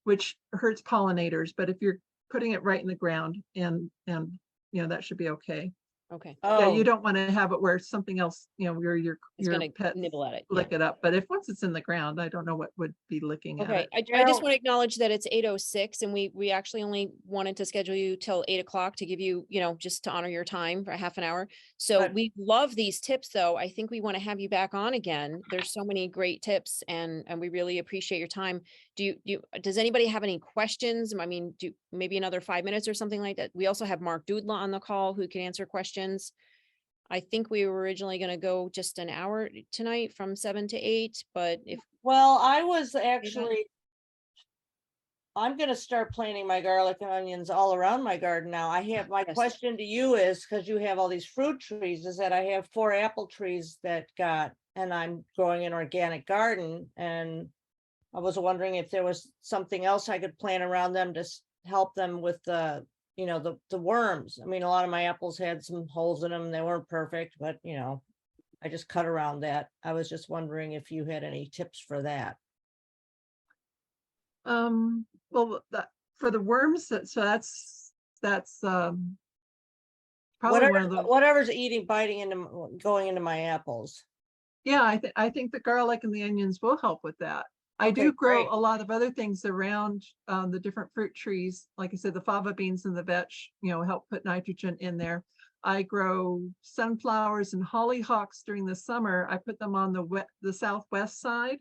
Speaker 2: which hurts pollinators, but if you're putting it right in the ground and that should be okay.
Speaker 1: Okay.
Speaker 2: Yeah, you
Speaker 3: Oh,
Speaker 2: don't want to have it where something else, where
Speaker 1: It's
Speaker 2: your
Speaker 1: gonna
Speaker 2: pet
Speaker 1: nibble at it. Yeah.
Speaker 2: lick it up. But if once it's in the ground, I don't know what would be licking at
Speaker 1: Okay,
Speaker 2: it.
Speaker 1: I just
Speaker 3: Carol-
Speaker 1: want to acknowledge that it's 8:06 and we actually only wanted to schedule you till 8 o'clock to give you, just to honor your time for a half an hour. So
Speaker 3: But-
Speaker 1: we love these tips though. I think we want to have you back on again. There's so many great tips and we really appreciate your time. Does anybody have any questions? I mean, maybe another 5 minutes or something like that? We also have Mark Dudla on the call who can answer questions. I think we were originally going to go just an hour tonight from 7 to 8, but if
Speaker 3: well, I was actually, I'm gonna start planting my garlic and onions all around my garden now. My
Speaker 1: Yes.
Speaker 3: question to you is, because you have all these fruit trees, is that I have 4 apple trees and I'm growing an organic garden, and I was wondering if there was something else I could plant around them to help them with the worms. I mean, a lot of my apples had some holes in them. They weren't perfect, but I just cut around that. I was just wondering if you had any tips for that.
Speaker 2: Well, for the worms, so that's probably one of the,
Speaker 3: Whatever's biting going into my apples.
Speaker 2: yeah, I think the garlic and the onions will help with that. I
Speaker 3: Okay,
Speaker 2: do grow
Speaker 3: great.
Speaker 2: a lot of other things around the different fruit trees. Like I said, the fava beans and the vetch, help put nitrogen in there. I grow sunflowers and hollyhocks during the summer. I put them on the southwest side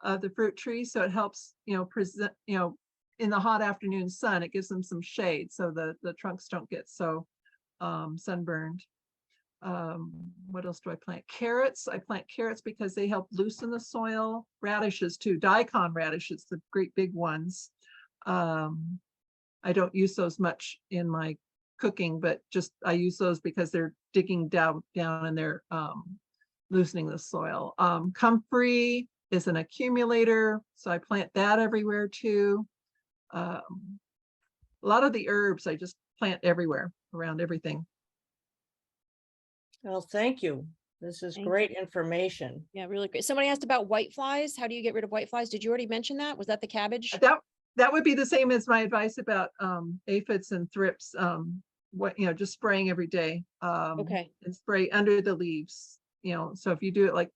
Speaker 2: of the fruit tree, so it helps, present, in the hot afternoon sun, it gives them some shade, so the trunks don't get so sunburned. What else do I plant? Carrots. I plant carrots because they help loosen the soil. Radishes too, daikon radishes, the great big ones. I don't use those much in my cooking, but just I use those because they're digging down and they're loosening the soil. Comfrey is an accumulator, so I plant that everywhere too. A lot of the herbs I just plant everywhere around everything.
Speaker 3: Well, thank you. This is
Speaker 1: Thank
Speaker 3: great information.
Speaker 1: Yeah, really great. Somebody asked about white flies. How do you get rid of white flies? Did you already mention that? Was that the cabbage?
Speaker 2: That would be the same as my advice about aphids and thrips. Just spraying every day.
Speaker 1: Okay.
Speaker 2: And spray under the leaves. So if you do it like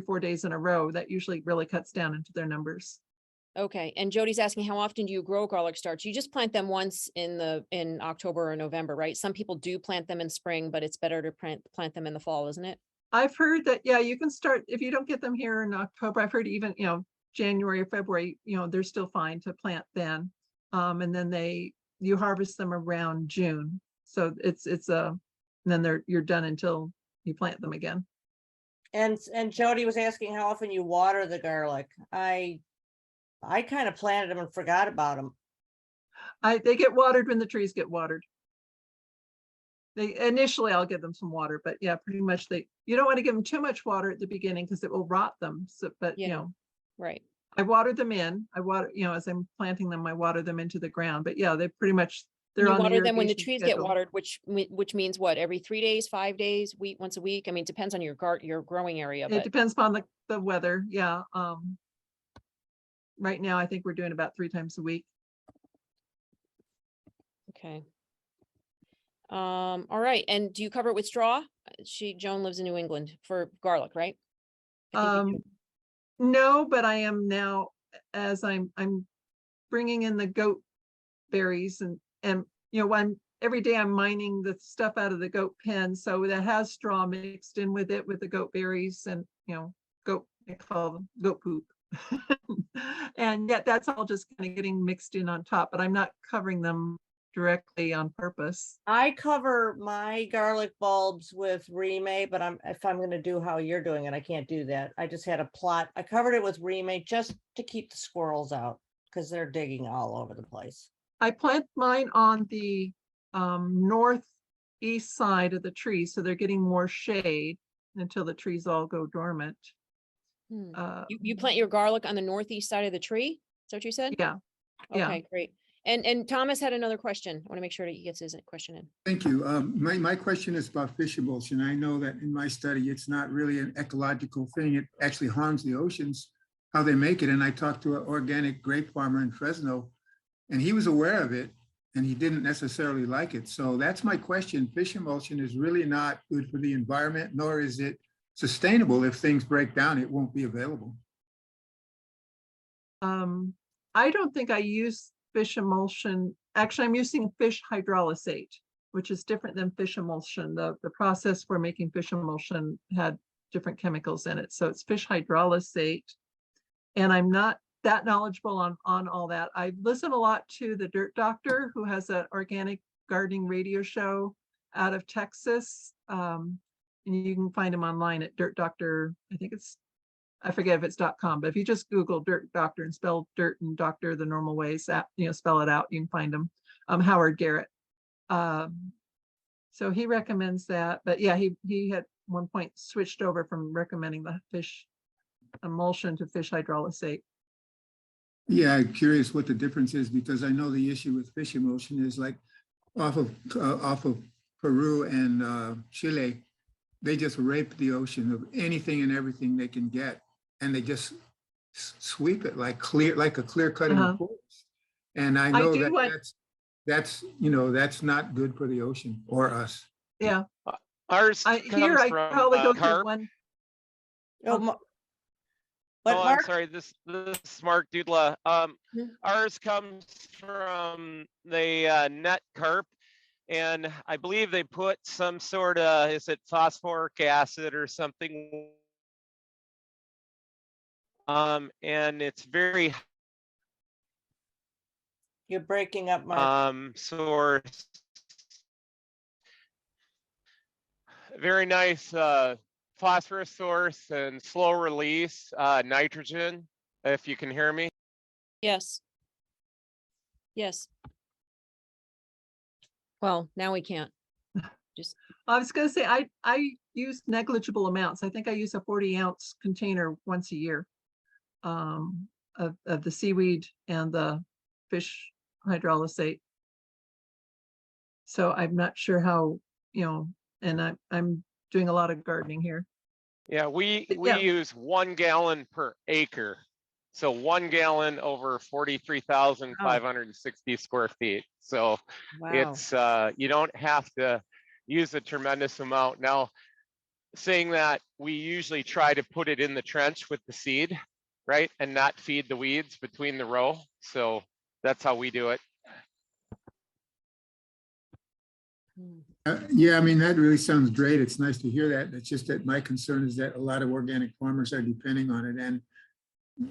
Speaker 2: 4 days in a row, that usually really cuts down into their numbers.
Speaker 1: Okay. And Jody's asking, how often do you grow garlic starts? You just plant them once in October or November, right? Some people do plant them in spring, but it's better to plant them in the fall, isn't it?
Speaker 2: I've heard that, yeah, you can start, if you don't get them here in October, I've heard even, January or February, they're still fine to plant then. And then you harvest them around June. So then you're done until you plant them again.
Speaker 3: And Jody was asking how often you water the garlic. I kind of planted them and forgot about them.
Speaker 2: They get watered when the trees get watered. Initially I'll give them some water, but yeah, pretty much you don't want to give them too much water at the beginning because it will rot them. So, but
Speaker 1: Yeah. Right.
Speaker 2: I watered them in. As I'm planting them, I water them into the ground. But yeah, they pretty much they're
Speaker 1: You
Speaker 2: on the
Speaker 1: water them when the
Speaker 2: irrigation
Speaker 1: trees
Speaker 2: schedule.
Speaker 1: get watered, which means what? Every 3 days, 5 days, once a week? I mean, it depends on your growing area,
Speaker 2: It
Speaker 1: but
Speaker 2: depends upon the weather. Yeah. Right now I think we're doing about 3 times a week.
Speaker 1: okay. All right. And do you cover it with straw? Joan lives in New England for garlic, right? I think you do.
Speaker 2: No, but I am now, as I'm bringing in the goat berries and every day I'm mining the stuff out of the goat pen, so that has straw mixed in with it with the goat berries and I call them goat poop. And yet that's all just kind of getting mixed in on top, but I'm not covering them directly on purpose.
Speaker 3: I cover my garlic bulbs with remade, but if I'm going to do how you're doing it, I can't do that. I just had a plot. I covered it with remade just to keep the squirrels out because they're digging all over the place.
Speaker 2: I plant mine on the northeast side of the tree, so they're getting more shade until the trees all go dormant.
Speaker 1: You plant your garlic on the northeast side of the tree? Is that what you said?
Speaker 2: Yeah.
Speaker 1: Okay, great. And Thomas had another question. I want to make sure that he gets his question in.
Speaker 5: Thank you. My question is about fish emulsion. I know that in my study, it's not really an ecological thing. It actually harms the oceans, how they make it. And I talked to an organic grape farmer in Fresno, and he was aware of it, and he didn't necessarily like it. So that's my question. Fish emulsion is really not good for the environment, nor is it sustainable. If things break down, it won't be available.
Speaker 2: I don't think I use fish emulsion. Actually, I'm using fish hydrolysate, which is different than fish emulsion. The process for making fish emulsion had different chemicals in it. So it's fish hydrolysate. And I'm not that knowledgeable on all that. I listen a lot to the Dirt Doctor, who has an organic gardening radio show out of Texas. And you can find him online at Dirt Doctor. I forget if it's .com, but if you just Google Dirt Doctor and spell dirt and doctor the normal ways, spell it out, you can find him. Howard Garrett. So he recommends that, but yeah, he had one point switched over from recommending the fish emulsion to fish hydrolysate.
Speaker 5: Yeah, I'm curious what the difference is, because I know the issue with fish emulsion is like off of Peru and Chile, they just rape the ocean of anything and everything they can get, and they just sweep it like a clear cut in the
Speaker 2: Uh-huh.
Speaker 5: forest. And I
Speaker 2: I
Speaker 5: know
Speaker 2: do
Speaker 5: that
Speaker 2: like,
Speaker 5: that's not good for the ocean or us.
Speaker 2: yeah,
Speaker 6: Ours
Speaker 2: here
Speaker 6: comes
Speaker 2: I
Speaker 6: from
Speaker 2: probably go through
Speaker 6: carp.
Speaker 2: one.
Speaker 3: Oh,
Speaker 2: Okay.
Speaker 3: But
Speaker 6: Oh, I'm
Speaker 3: Mark,
Speaker 6: sorry. This is Mark Dudla.
Speaker 1: Yeah.
Speaker 6: Ours comes from the net carp, and I believe they put some sort of, is it phosphoric acid or something? And it's very
Speaker 3: you're breaking up, Mark.
Speaker 6: source. Very nice phosphorus source and slow release nitrogen, if you can hear me.
Speaker 1: Yes. Yes. Well, now we can't. Just,
Speaker 2: I was gonna say, I use negligible amounts. I think I use a 40-ounce container once a year of the seaweed and the fish hydrolysate. So I'm not sure how, and I'm doing a lot of gardening here.
Speaker 6: Yeah, we
Speaker 2: Yeah.
Speaker 6: use 1 gallon per acre. So 1 gallon over 43,560 square feet. So
Speaker 1: wow.
Speaker 6: it's you don't have to use a tremendous amount. Now, saying that, we usually try to put it in the trench with the seed, right? And not feed the weeds between the row. So that's how we do it.
Speaker 1: Hmm.
Speaker 5: Yeah, I mean, that really sounds great. It's nice to hear that. It's just that my concern is that a lot of organic farmers are depending on it. And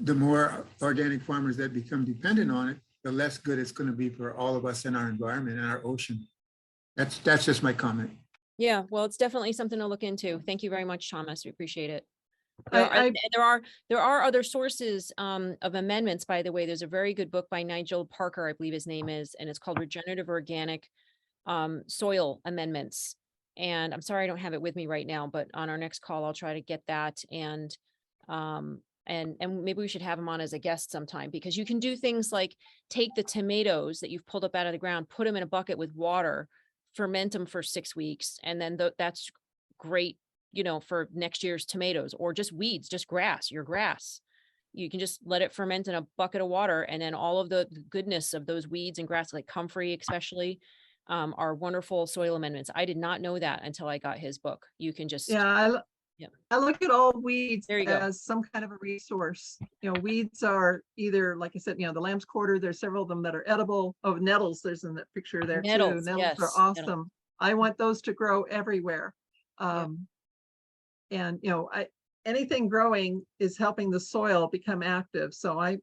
Speaker 5: the more organic farmers that become dependent on it, the less good it's going to be for all of us in our environment and our ocean. That's just my comment.
Speaker 1: Yeah, well, it's definitely something to look into. Thank you very much, Thomas. We appreciate it.
Speaker 2: I-
Speaker 1: There are other sources of amendments, by the way. There's a very good book by Nigel Parker, I believe his name is, and it's called Regenerative Organic Soil Amendments. And I'm sorry I don't have it with me right now, but on our next call, I'll try to get that. And maybe we should have him on as a guest sometime, because you can do things like take the tomatoes that you've pulled up out of the ground, put them in a bucket with water, ferment them for 6 weeks, and then that's great, for next year's tomatoes, or just weeds, just grass, your grass. You can just let it ferment in a bucket of water, and then all of the goodness of those weeds and grass, like comfrey especially, are wonderful soil amendments. I did not know that until I got his book. You can just,
Speaker 2: Yeah,
Speaker 1: Yeah.
Speaker 2: I look at all weeds
Speaker 1: There you go.
Speaker 2: as some kind of a resource. Weeds are either, like I said, the lamb's quarter, there's several of them that are edible. Oh, nettles, there's in that picture there too.
Speaker 1: Nettles,
Speaker 2: Nettles
Speaker 1: yes,
Speaker 2: are
Speaker 1: nettles.
Speaker 2: awesome. I want those to grow everywhere.
Speaker 1: Yeah.
Speaker 2: And anything growing is helping the soil become active. So I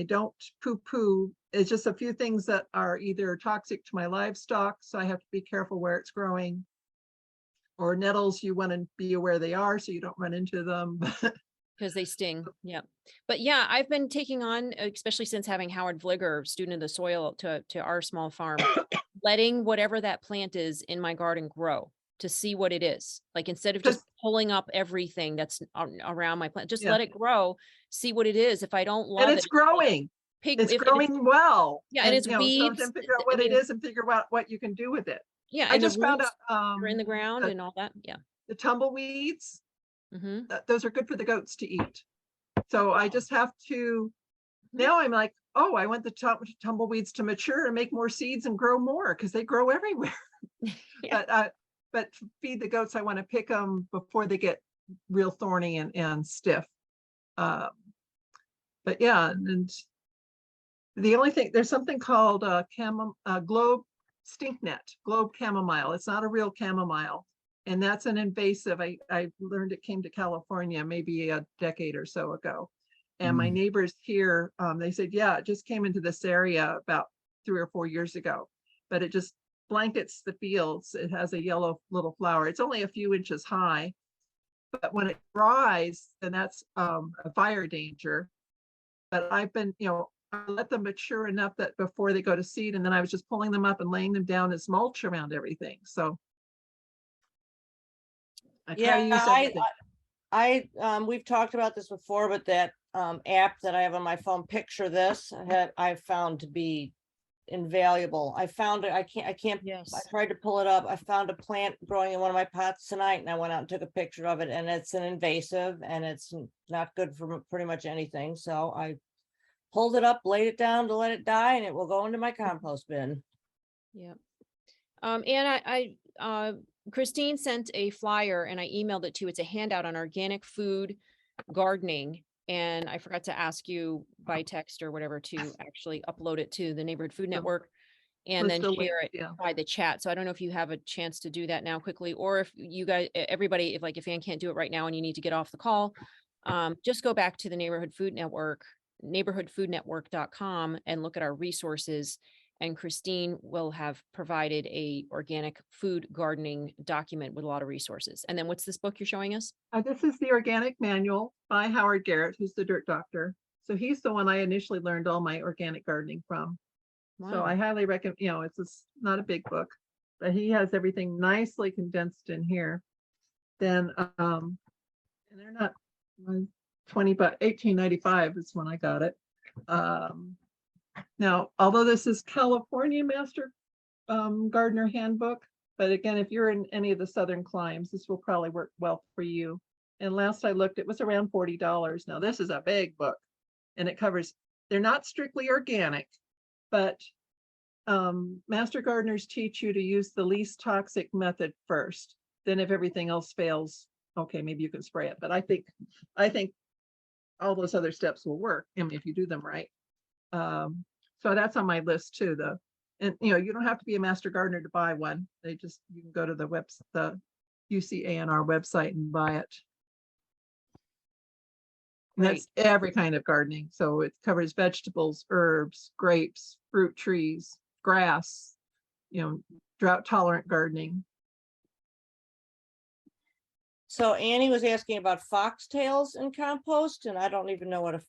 Speaker 2: don't poo-poo. It's just a few things that are either toxic to my livestock, so I have to be careful where it's growing. Or nettles, you want to be aware they are so you don't run into them.
Speaker 1: because they sting. Yeah. But yeah, I've been taking on, especially since having Howard Vliger, student of the soil, to our small farm, letting whatever that plant is in my garden grow to see what it is. Like, instead of just pulling up everything that's around my plant, just let it grow, see what it is. If I don't love it.
Speaker 2: And it's growing. It's growing well.
Speaker 1: Yeah. And it's weeds.
Speaker 2: Sometimes figure out what it is and figure out what you can do with it.
Speaker 1: Yeah.
Speaker 2: I just found out
Speaker 1: are in the ground and all that. Yeah.
Speaker 2: The tumbleweeds,
Speaker 1: Mm-hmm.
Speaker 2: those are good for the goats to eat. So I just have to, now I'm like, oh, I want the tumbleweeds to mature and make more seeds and grow more, because they grow everywhere.
Speaker 1: Yeah.
Speaker 2: But to feed the goats, I want to pick them before they get real thorny and stiff. But yeah, and the only thing, there's something called globe chamomile. It's not a real chamomile. And that's an invasive. I learned it came to California maybe a decade or so ago. And my neighbors here, they said, yeah, it just came into this area about 3 or 4 years ago, but it just blankets the fields. It has a yellow little flower. It's only a few inches high, but when it dries, then that's a fire danger. But I've been, I let them mature enough that before they go to seed, and then I was just pulling them up and laying them down as mulch around everything. So I try to use everything.
Speaker 3: We've talked about this before, but that app that I have on my phone, Picture This, I've found to be invaluable. I found it, I can't,
Speaker 1: Yes.
Speaker 3: I tried to pull it up. I found a plant growing in one of my pots tonight and I went out and took a picture of it, and it's an invasive and it's not good for pretty much anything. So I pulled it up, laid it down to let it die, and it will go into my compost bin.
Speaker 1: Yeah. And Christine sent a flyer and I emailed it to you. It's a handout on organic food gardening. And I forgot to ask you by text or whatever to actually upload it to the Neighborhood Food
Speaker 2: Yeah.
Speaker 1: Network and
Speaker 2: Was
Speaker 1: then
Speaker 2: the link,
Speaker 1: share it
Speaker 2: yeah.
Speaker 1: by the chat. So I don't know if you have a chance to do that now quickly, or if you guys, everybody, if Ann can't do it right now and you need to get off the call, just go back to the Neighborhood Food Network, neighborhoodfoodnetwork.com, and look at our resources. And Christine will have provided a organic food gardening document with a lot of resources. And then what's this book you're showing us?
Speaker 2: This is the Organic Manual by Howard Garrett, who's the dirt doctor. So he's the one I initially learned all my organic gardening from. So
Speaker 1: Wow.
Speaker 2: I highly recommend, it's not a big book, but he has everything nicely condensed in here. Then, and they're not 20, but $18.95 is when I got it. Now, although this is California Master Gardener Handbook, but again, if you're in any of the southern climes, this will probably work well for you. And last I looked, it was around $40. Now, this is a big book, and it covers, they're not strictly organic, but master gardeners teach you to use the least toxic method first. Then if everything else fails, okay, maybe you can spray it. But I think all those other steps will work, I mean, if you do them right. So that's on my list too, and you don't have to be a master gardener to buy one. You can go to the UCANR website and buy it. And that's every kind of gardening. So it covers vegetables, herbs, grapes, fruit trees, grass, drought tolerant gardening.
Speaker 3: So Annie was asking about foxtails in compost, and I don't even know what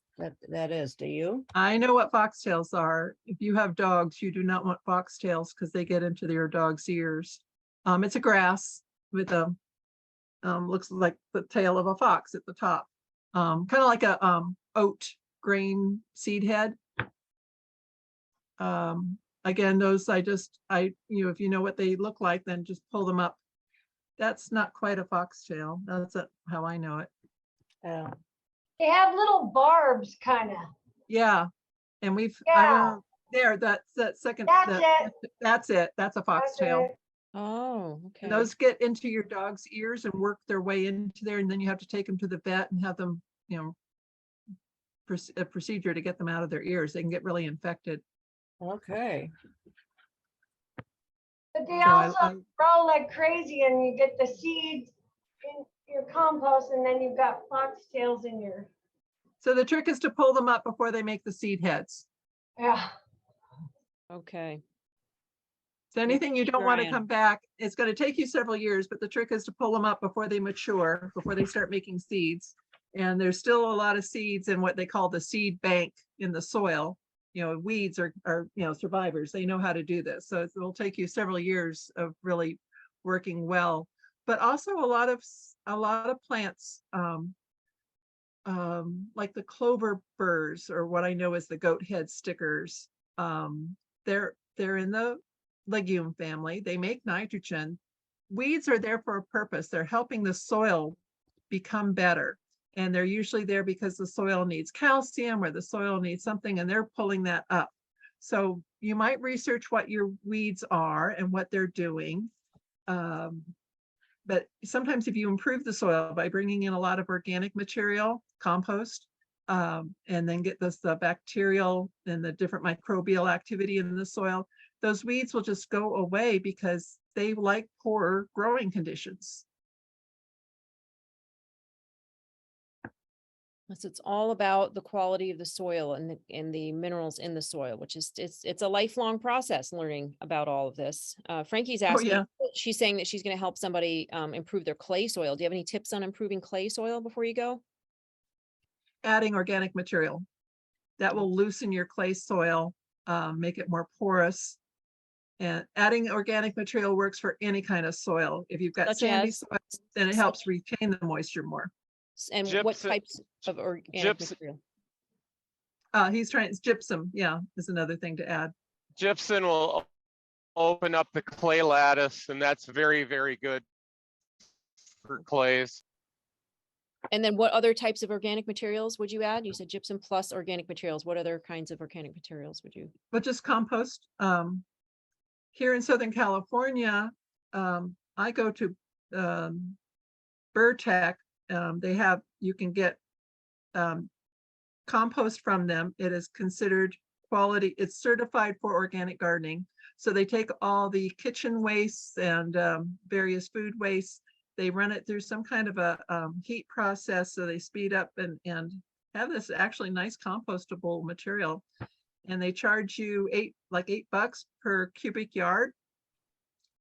Speaker 3: that is. Do you?
Speaker 2: I know what foxtails are. If you have dogs, you do not want foxtails because they get into your dog's ears. It's a grass with a looks like the tail of a fox at the top, kind of like a oat grain seed head. Again, those if you know what they look like, then just pull them up. That's not quite a foxtail. That's how I know it.
Speaker 3: Oh.
Speaker 7: They have little barbs, kind of.
Speaker 2: Yeah, and
Speaker 7: Yeah.
Speaker 2: That's that second.
Speaker 7: That's it.
Speaker 2: That's it. That's a foxtail.
Speaker 1: Oh, okay.
Speaker 2: And those get into your dog's ears and work their way into there, and then you have to take them to the vet and have them, a procedure to get them out of their ears. They can get really infected.
Speaker 3: Okay.
Speaker 7: But they
Speaker 2: So
Speaker 7: also grow like crazy, and you get the seeds in your compost, and then you've got foxtails in your.
Speaker 2: So the trick is to pull them up before they make the seed heads.
Speaker 7: Yeah.
Speaker 1: Okay.
Speaker 2: So anything you don't
Speaker 1: Sure,
Speaker 2: want to
Speaker 1: Ann.
Speaker 2: come back, it's going to take you several years, but the trick is to pull them up before they mature, before they start making seeds. And there's still a lot of seeds in what they call the seed bank in the soil. Weeds are survivors. They know how to do this. So it will take you several years of really working well. But also a lot of plants, like the clover burrs, or what I know is the goat head stickers. They're in the legume family. They make nitrogen. Weeds are there for a purpose. They're helping the soil become better. And they're usually there because the soil needs calcium or the soil needs something, and they're pulling that up. So you might research what your weeds are and what they're doing. But sometimes if you improve the soil by bringing in a lot of organic material, compost, and then get the bacterial and the different microbial activity in the soil, those weeds will just go away because they like poor growing conditions.
Speaker 1: So it's all about the quality of the soil and the minerals in the soil, which is it's a lifelong process learning about all of this. Frankie's asking,
Speaker 2: yeah.
Speaker 1: She's saying that she's going to help somebody improve their clay soil. Do you have any tips on improving clay soil before you go?
Speaker 2: Adding organic material that will loosen your clay soil, make it more porous. And adding organic material works for any kind of soil. If you've got
Speaker 1: Such
Speaker 2: sandy
Speaker 1: as?
Speaker 2: soil, then it helps retain the moisture more.
Speaker 1: And what
Speaker 6: Gypsum-
Speaker 1: types of organic
Speaker 6: gypsum-
Speaker 1: material?
Speaker 2: He's trying gypsum. Yeah, is another thing to add.
Speaker 6: gypsum will open up the clay lattice, and that's very, very good for clays.
Speaker 1: And then what other types of organic materials would you add? You said gypsum plus organic materials. What other kinds of organic materials would you?
Speaker 2: But just compost. Here in Southern California, I go to Burtech. You can get compost from them. It is considered quality. It's certified for organic gardening. So they take all the kitchen wastes and various food wastes. They run it through some kind of a heat process. So they speed up and have this actually nice compostable material. And they charge you $8 per cubic yard.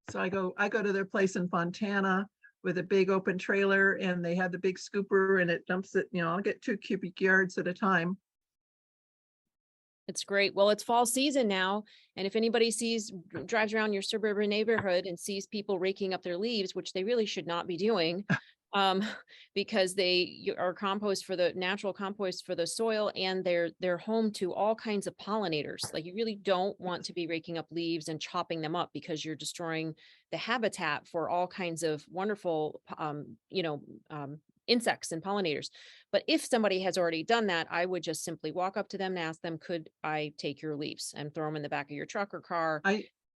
Speaker 2: So I go to their place in Fontana with a big open trailer, and they have the big scooper and it dumps it, I'll get 2 cubic yards at a time.
Speaker 1: It's great. Well, it's fall season now. And if anybody drives around your suburban neighborhood and sees people raking up their leaves, which they really should not be doing, because they are natural compost for the soil, and they're home to all kinds of pollinators. Like, you really don't want to be raking up leaves and chopping them up, because you're destroying the habitat for all kinds of wonderful, insects and pollinators. But if somebody has already done that, I would just simply walk up to them and ask them, could I take your leaves, and throw them in the back of your truck or car.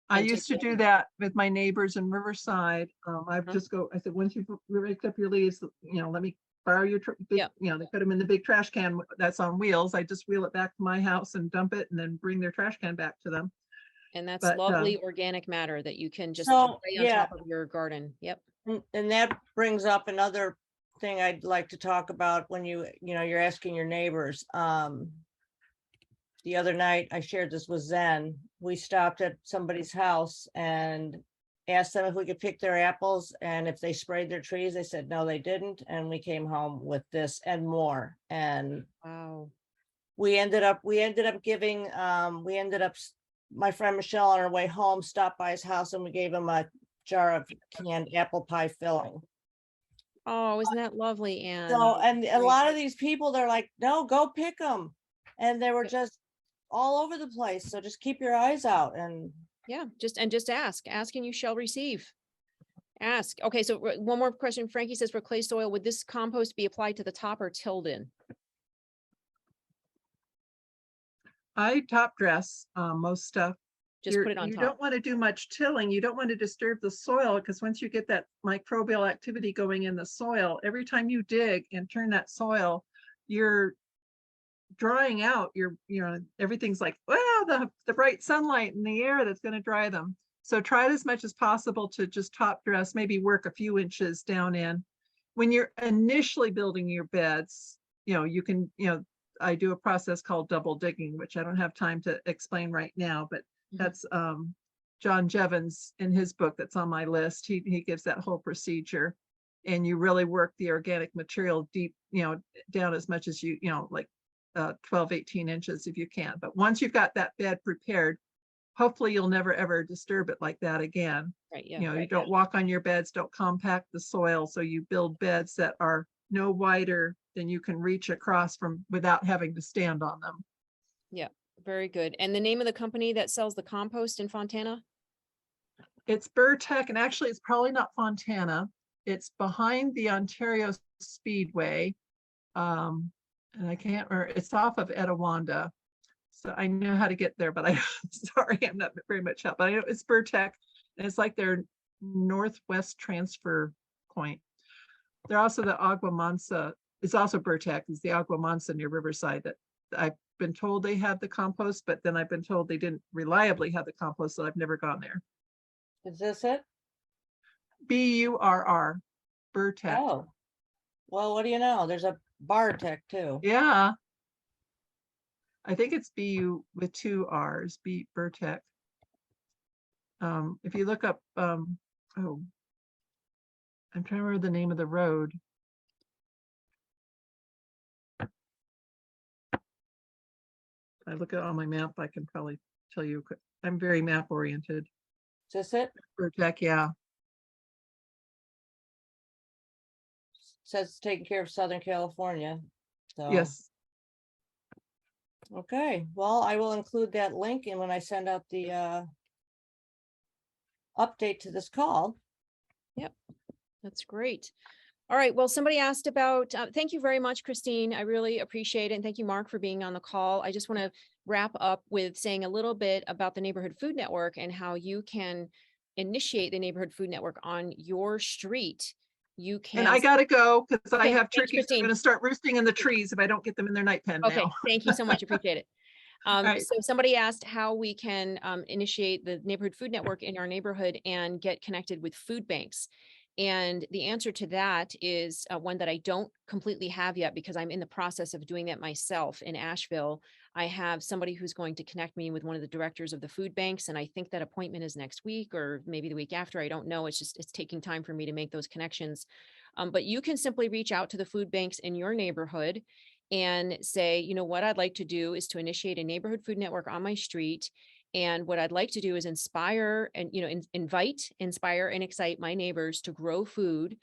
Speaker 2: I used to do that with my neighbors in Riverside. I said, once you've raked up your leaves, let me borrow your, they put them in the big trash can that's on wheels. I just wheel it back to my house and dump it, and then bring their trash can back to them.
Speaker 1: And that's lovely organic matter that you can just
Speaker 3: So,
Speaker 1: spray on top of your garden. Yep.
Speaker 3: And that brings up another thing I'd like to talk about when you're asking your neighbors. The other night I shared this with Zen. We stopped at somebody's house and asked them if we could pick their apples, and if they sprayed their trees. They said no, they didn't. And we came home with this and more. And
Speaker 1: wow,
Speaker 3: we ended up giving my friend Michelle on her way home stopped by his house, and we gave him a jar of canned apple pie filling.
Speaker 1: oh, isn't that lovely? And
Speaker 3: So, and a lot of these people, they're like, no, go pick them. And they were just all over the place. So just keep your eyes out. And
Speaker 1: yeah, just ask and you shall receive. Ask. Okay, so one more question. Frankie says, for clay soil, would this compost be applied to the top or tilled in?
Speaker 2: I top dress most stuff.
Speaker 1: Just put it on top.
Speaker 2: You don't want to do much tilling. You don't want to disturb the soil, because once you get that microbial activity going in the soil, every time you dig and turn that soil, you're drying out everything's like, well, the bright sunlight in the air that's going to dry them. So try as much as possible to just top dress, maybe work a few inches down in. When you're initially building your beds, you can, I do a process called double digging, which I don't have time to explain right now, but that's John Jevons in his book that's on my list. He gives that whole procedure, and you really work the organic material deep, down as much as you, like 12, 18 inches if you can. But once you've got that bed prepared, hopefully you'll never ever disturb it like that again.
Speaker 1: Right. Yeah.
Speaker 2: You don't walk on your beds, don't compact the soil. So you build beds that are no wider than you can reach across from without having to stand on them.
Speaker 1: Yeah. Very good. And the name of the company that sells the compost in Fontana?
Speaker 2: It's Burtech, and actually it's probably not Fontana. It's behind the Ontario Speedway. And I can't remember, it's off of Etiwanda. So I know how to get there, but sorry, I'm not very much help. But I know it's Burtech, and it's like their northwest transfer point. They're also the Agua Mansa. It's also Burtech, is the Agua Mansa near Riverside, that I've been told they have the compost, but then I've been told they didn't reliably have the compost, so I've never gone there.
Speaker 3: is this it?
Speaker 2: Burr, Burtech.
Speaker 3: Oh, well, what do you know? There's a Bartech too.
Speaker 2: Yeah. I think it's BU with 2 R's, Burtech. If you look up, I'm trying to remember the name of the road. I look at it on my map, I can probably tell you. I'm very map oriented.
Speaker 3: Is this it?
Speaker 2: Burtech, yeah.
Speaker 3: Says it's taking care of Southern California. So
Speaker 2: Yes.
Speaker 3: Okay, well, I will include that link and when I send out the update to this call.
Speaker 1: That's great. All right. Well, somebody asked about, thank you very much, Christine. I really appreciate it. And thank you, Mark, for being on the call. I just want to wrap up with saying a little bit about the Neighborhood Food Network and how you can initiate the Neighborhood Food Network on your street. You can.
Speaker 2: And I gotta go because I
Speaker 1: Okay,
Speaker 2: have
Speaker 1: thanks,
Speaker 2: turkeys that are
Speaker 1: Christine.
Speaker 2: gonna start roosting in the trees if I don't get them in their night pen
Speaker 1: Okay,
Speaker 2: now.
Speaker 1: thank you so much. Appreciate it.
Speaker 2: right.
Speaker 1: So somebody asked how we can initiate the Neighborhood Food Network in our neighborhood and get connected with food banks. And the answer to that is one that I don't completely have yet because I'm in the process of doing that myself in Asheville. I have somebody who's going to connect me with one of the directors of the food banks. And I think that appointment is next week or maybe the week after. I don't know. It's taking time for me to make those connections. But you can simply reach out to the food banks in your neighborhood and say, you know, what I'd like to do is to initiate a neighborhood food network on my street. And what I'd like to do is inspire and, you know, invite, inspire and excite my neighbors to grow food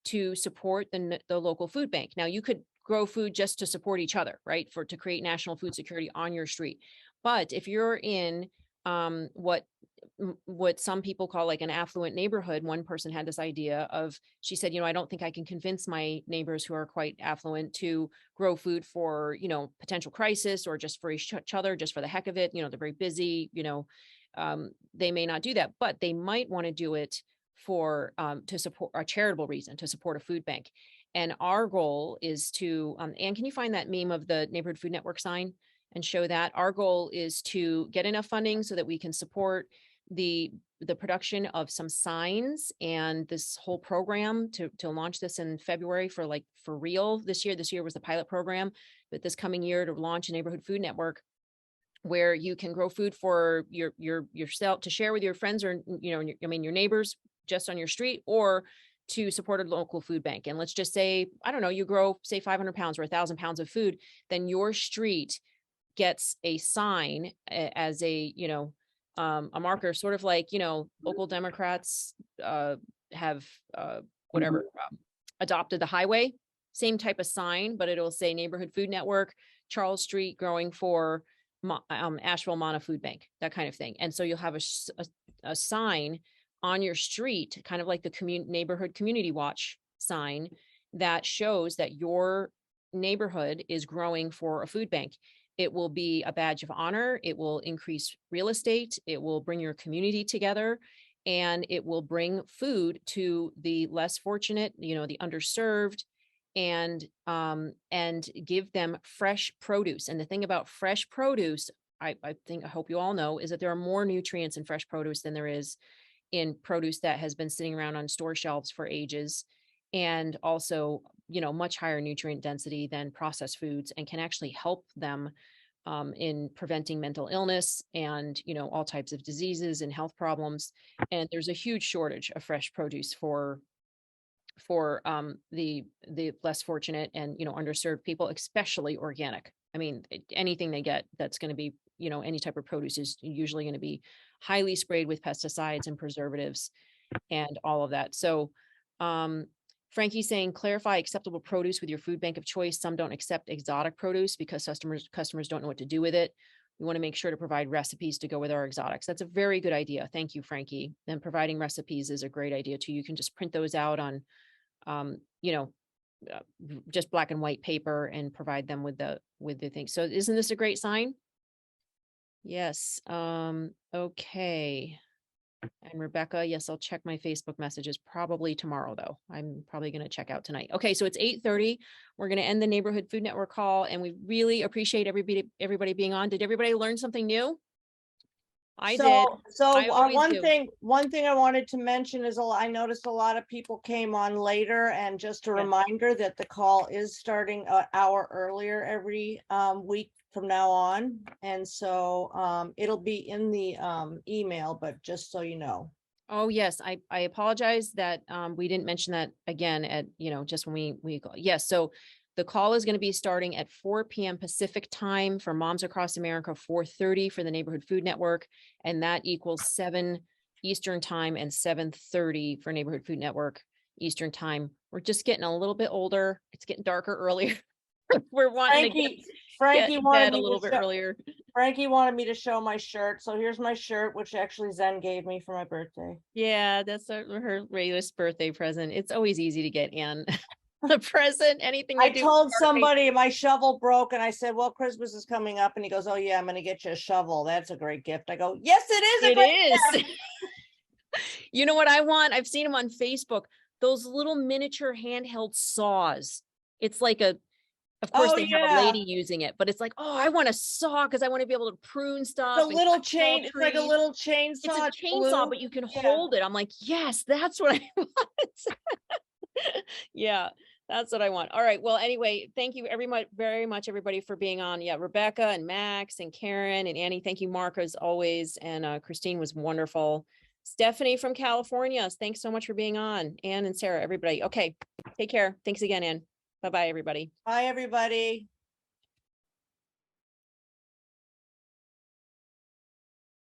Speaker 1: to support the local food bank. Now you could grow food just to support each other, right? To create national food security on your street. But if you're in what some people call like an affluent neighborhood, one person had this idea of, she said, you know, I don't think I can convince my neighbors who are quite affluent to grow food for, you know, potential crisis or just for each other, just for the heck of it. You know, they're very busy, you know, they may not do that, but they might want to do it for to support a charitable reason, to support a food bank. And our goal is to, Anne, can you find that meme of the Neighborhood Food Network sign and show that? Our goal is to get enough funding so that we can support the production of some signs and this whole program to launch this in February for real this year. This year was the pilot program, but this coming year to launch a Neighborhood Food Network where you can grow food for yourself to share with your friends or, you know, your neighbors just on your street, or to support a local food bank. And let's just say, I don't know, you grow say 500 pounds or 1,000 pounds of food, then your street gets a sign as a, you know, a marker, sort of like, you know, local Democrats have whatever adopted the highway, same type of sign, but it'll say Neighborhood Food Network, Charles Street growing for Asheville Mana Food Bank, that kind of thing. And so you'll have a sign on your street, kind of like the neighborhood community watch sign that shows that your neighborhood is growing for a food bank. It will be a badge of honor. It will increase real estate. It will bring your community together, and it will bring food to the less fortunate, you know, the underserved, and give them fresh produce. And the thing about fresh produce, I hope you all know, is that there are more nutrients in fresh produce than there is in produce that has been sitting around on store shelves for ages, and also, you know, much higher nutrient density than processed foods, and can actually help them in preventing mental illness and, you know, all types of diseases and health problems. And there's a huge shortage of fresh produce for the less fortunate and, you know, underserved people, especially organic. I mean, anything they get that's going to be, you know, any type of produce is usually going to be highly sprayed with pesticides and preservatives and all of that. So Frankie's saying, clarify acceptable produce with your food bank of choice. Some don't accept exotic produce because customers don't know what to do with it. We want to make sure to provide recipes to go with our exotics. That's a very good idea. Thank you, Frankie. And providing recipes is a great idea too. You can just print those out on, you know, just black and white paper and provide them with the thing. So isn't this a great sign? Yes. Okay. And Rebecca, yes, I'll check my Facebook messages probably tomorrow, though. I'm probably going to check out tonight. Okay, so it's 8:30. We're going to end the Neighborhood Food Network call, and we really appreciate everybody being on. Did everybody learn something new? I did.
Speaker 3: So
Speaker 1: I always do.
Speaker 3: one thing I wanted to mention is I noticed a lot of people came on later, and just a
Speaker 1: Yeah.
Speaker 3: reminder that the call is starting an hour earlier every week from now on. And so it'll be in the email, but just so you know.
Speaker 1: Oh, yes. I apologize that we didn't mention that again at, you know, just when we yes. So the call is going to be starting at 4 p.m. Pacific time for Moms Across America, 4:30 for the Neighborhood Food Network. And that equals 7 Eastern time and 7:30 for Neighborhood Food Network Eastern time. We're just getting a little bit older. It's getting darker earlier. We're wanting to get
Speaker 3: Frankie
Speaker 1: in
Speaker 3: wanted
Speaker 1: bed a
Speaker 3: me
Speaker 1: little
Speaker 3: to
Speaker 1: bit
Speaker 3: show,
Speaker 1: earlier.
Speaker 3: Frankie wanted me to show my shirt. So here's my shirt, which actually Zen gave me for my birthday.
Speaker 1: Yeah, that's her latest birthday present. It's always easy to get Anne a present. Anything
Speaker 3: I
Speaker 1: you do.
Speaker 3: told
Speaker 1: for her,
Speaker 3: somebody my shovel broke and I said, well, Christmas is coming up. And he goes, oh yeah, I'm going to get you a shovel. That's a great gift. I go, yes, it is a
Speaker 1: it
Speaker 3: great
Speaker 1: is. You know what I want? I've seen them on Facebook. Those little miniature handheld saws. It's like of course
Speaker 3: Oh,
Speaker 1: they have a
Speaker 3: yeah.
Speaker 1: lady using it, but it's like, oh, I want a saw because I want to be able to prune stuff.
Speaker 3: The
Speaker 1: and
Speaker 3: little
Speaker 1: cut small
Speaker 3: chain, it's like a
Speaker 1: trees.
Speaker 3: little
Speaker 1: It's
Speaker 3: chainsaw.
Speaker 1: a chainsaw, but you can hold it. I'm like, yes, that's what I want. Yeah, that's what I want. All right. Well, anyway, thank you very much, everybody, for being on. Yeah, Rebecca and Max and Karen and Annie. Thank you, Mark, as always. And Christine was wonderful. Stephanie from California, thanks so much for being on. Anne and Sarah, everybody. Okay, take care. Thanks again, Anne. Bye-bye, everybody.
Speaker 3: Bye, everybody.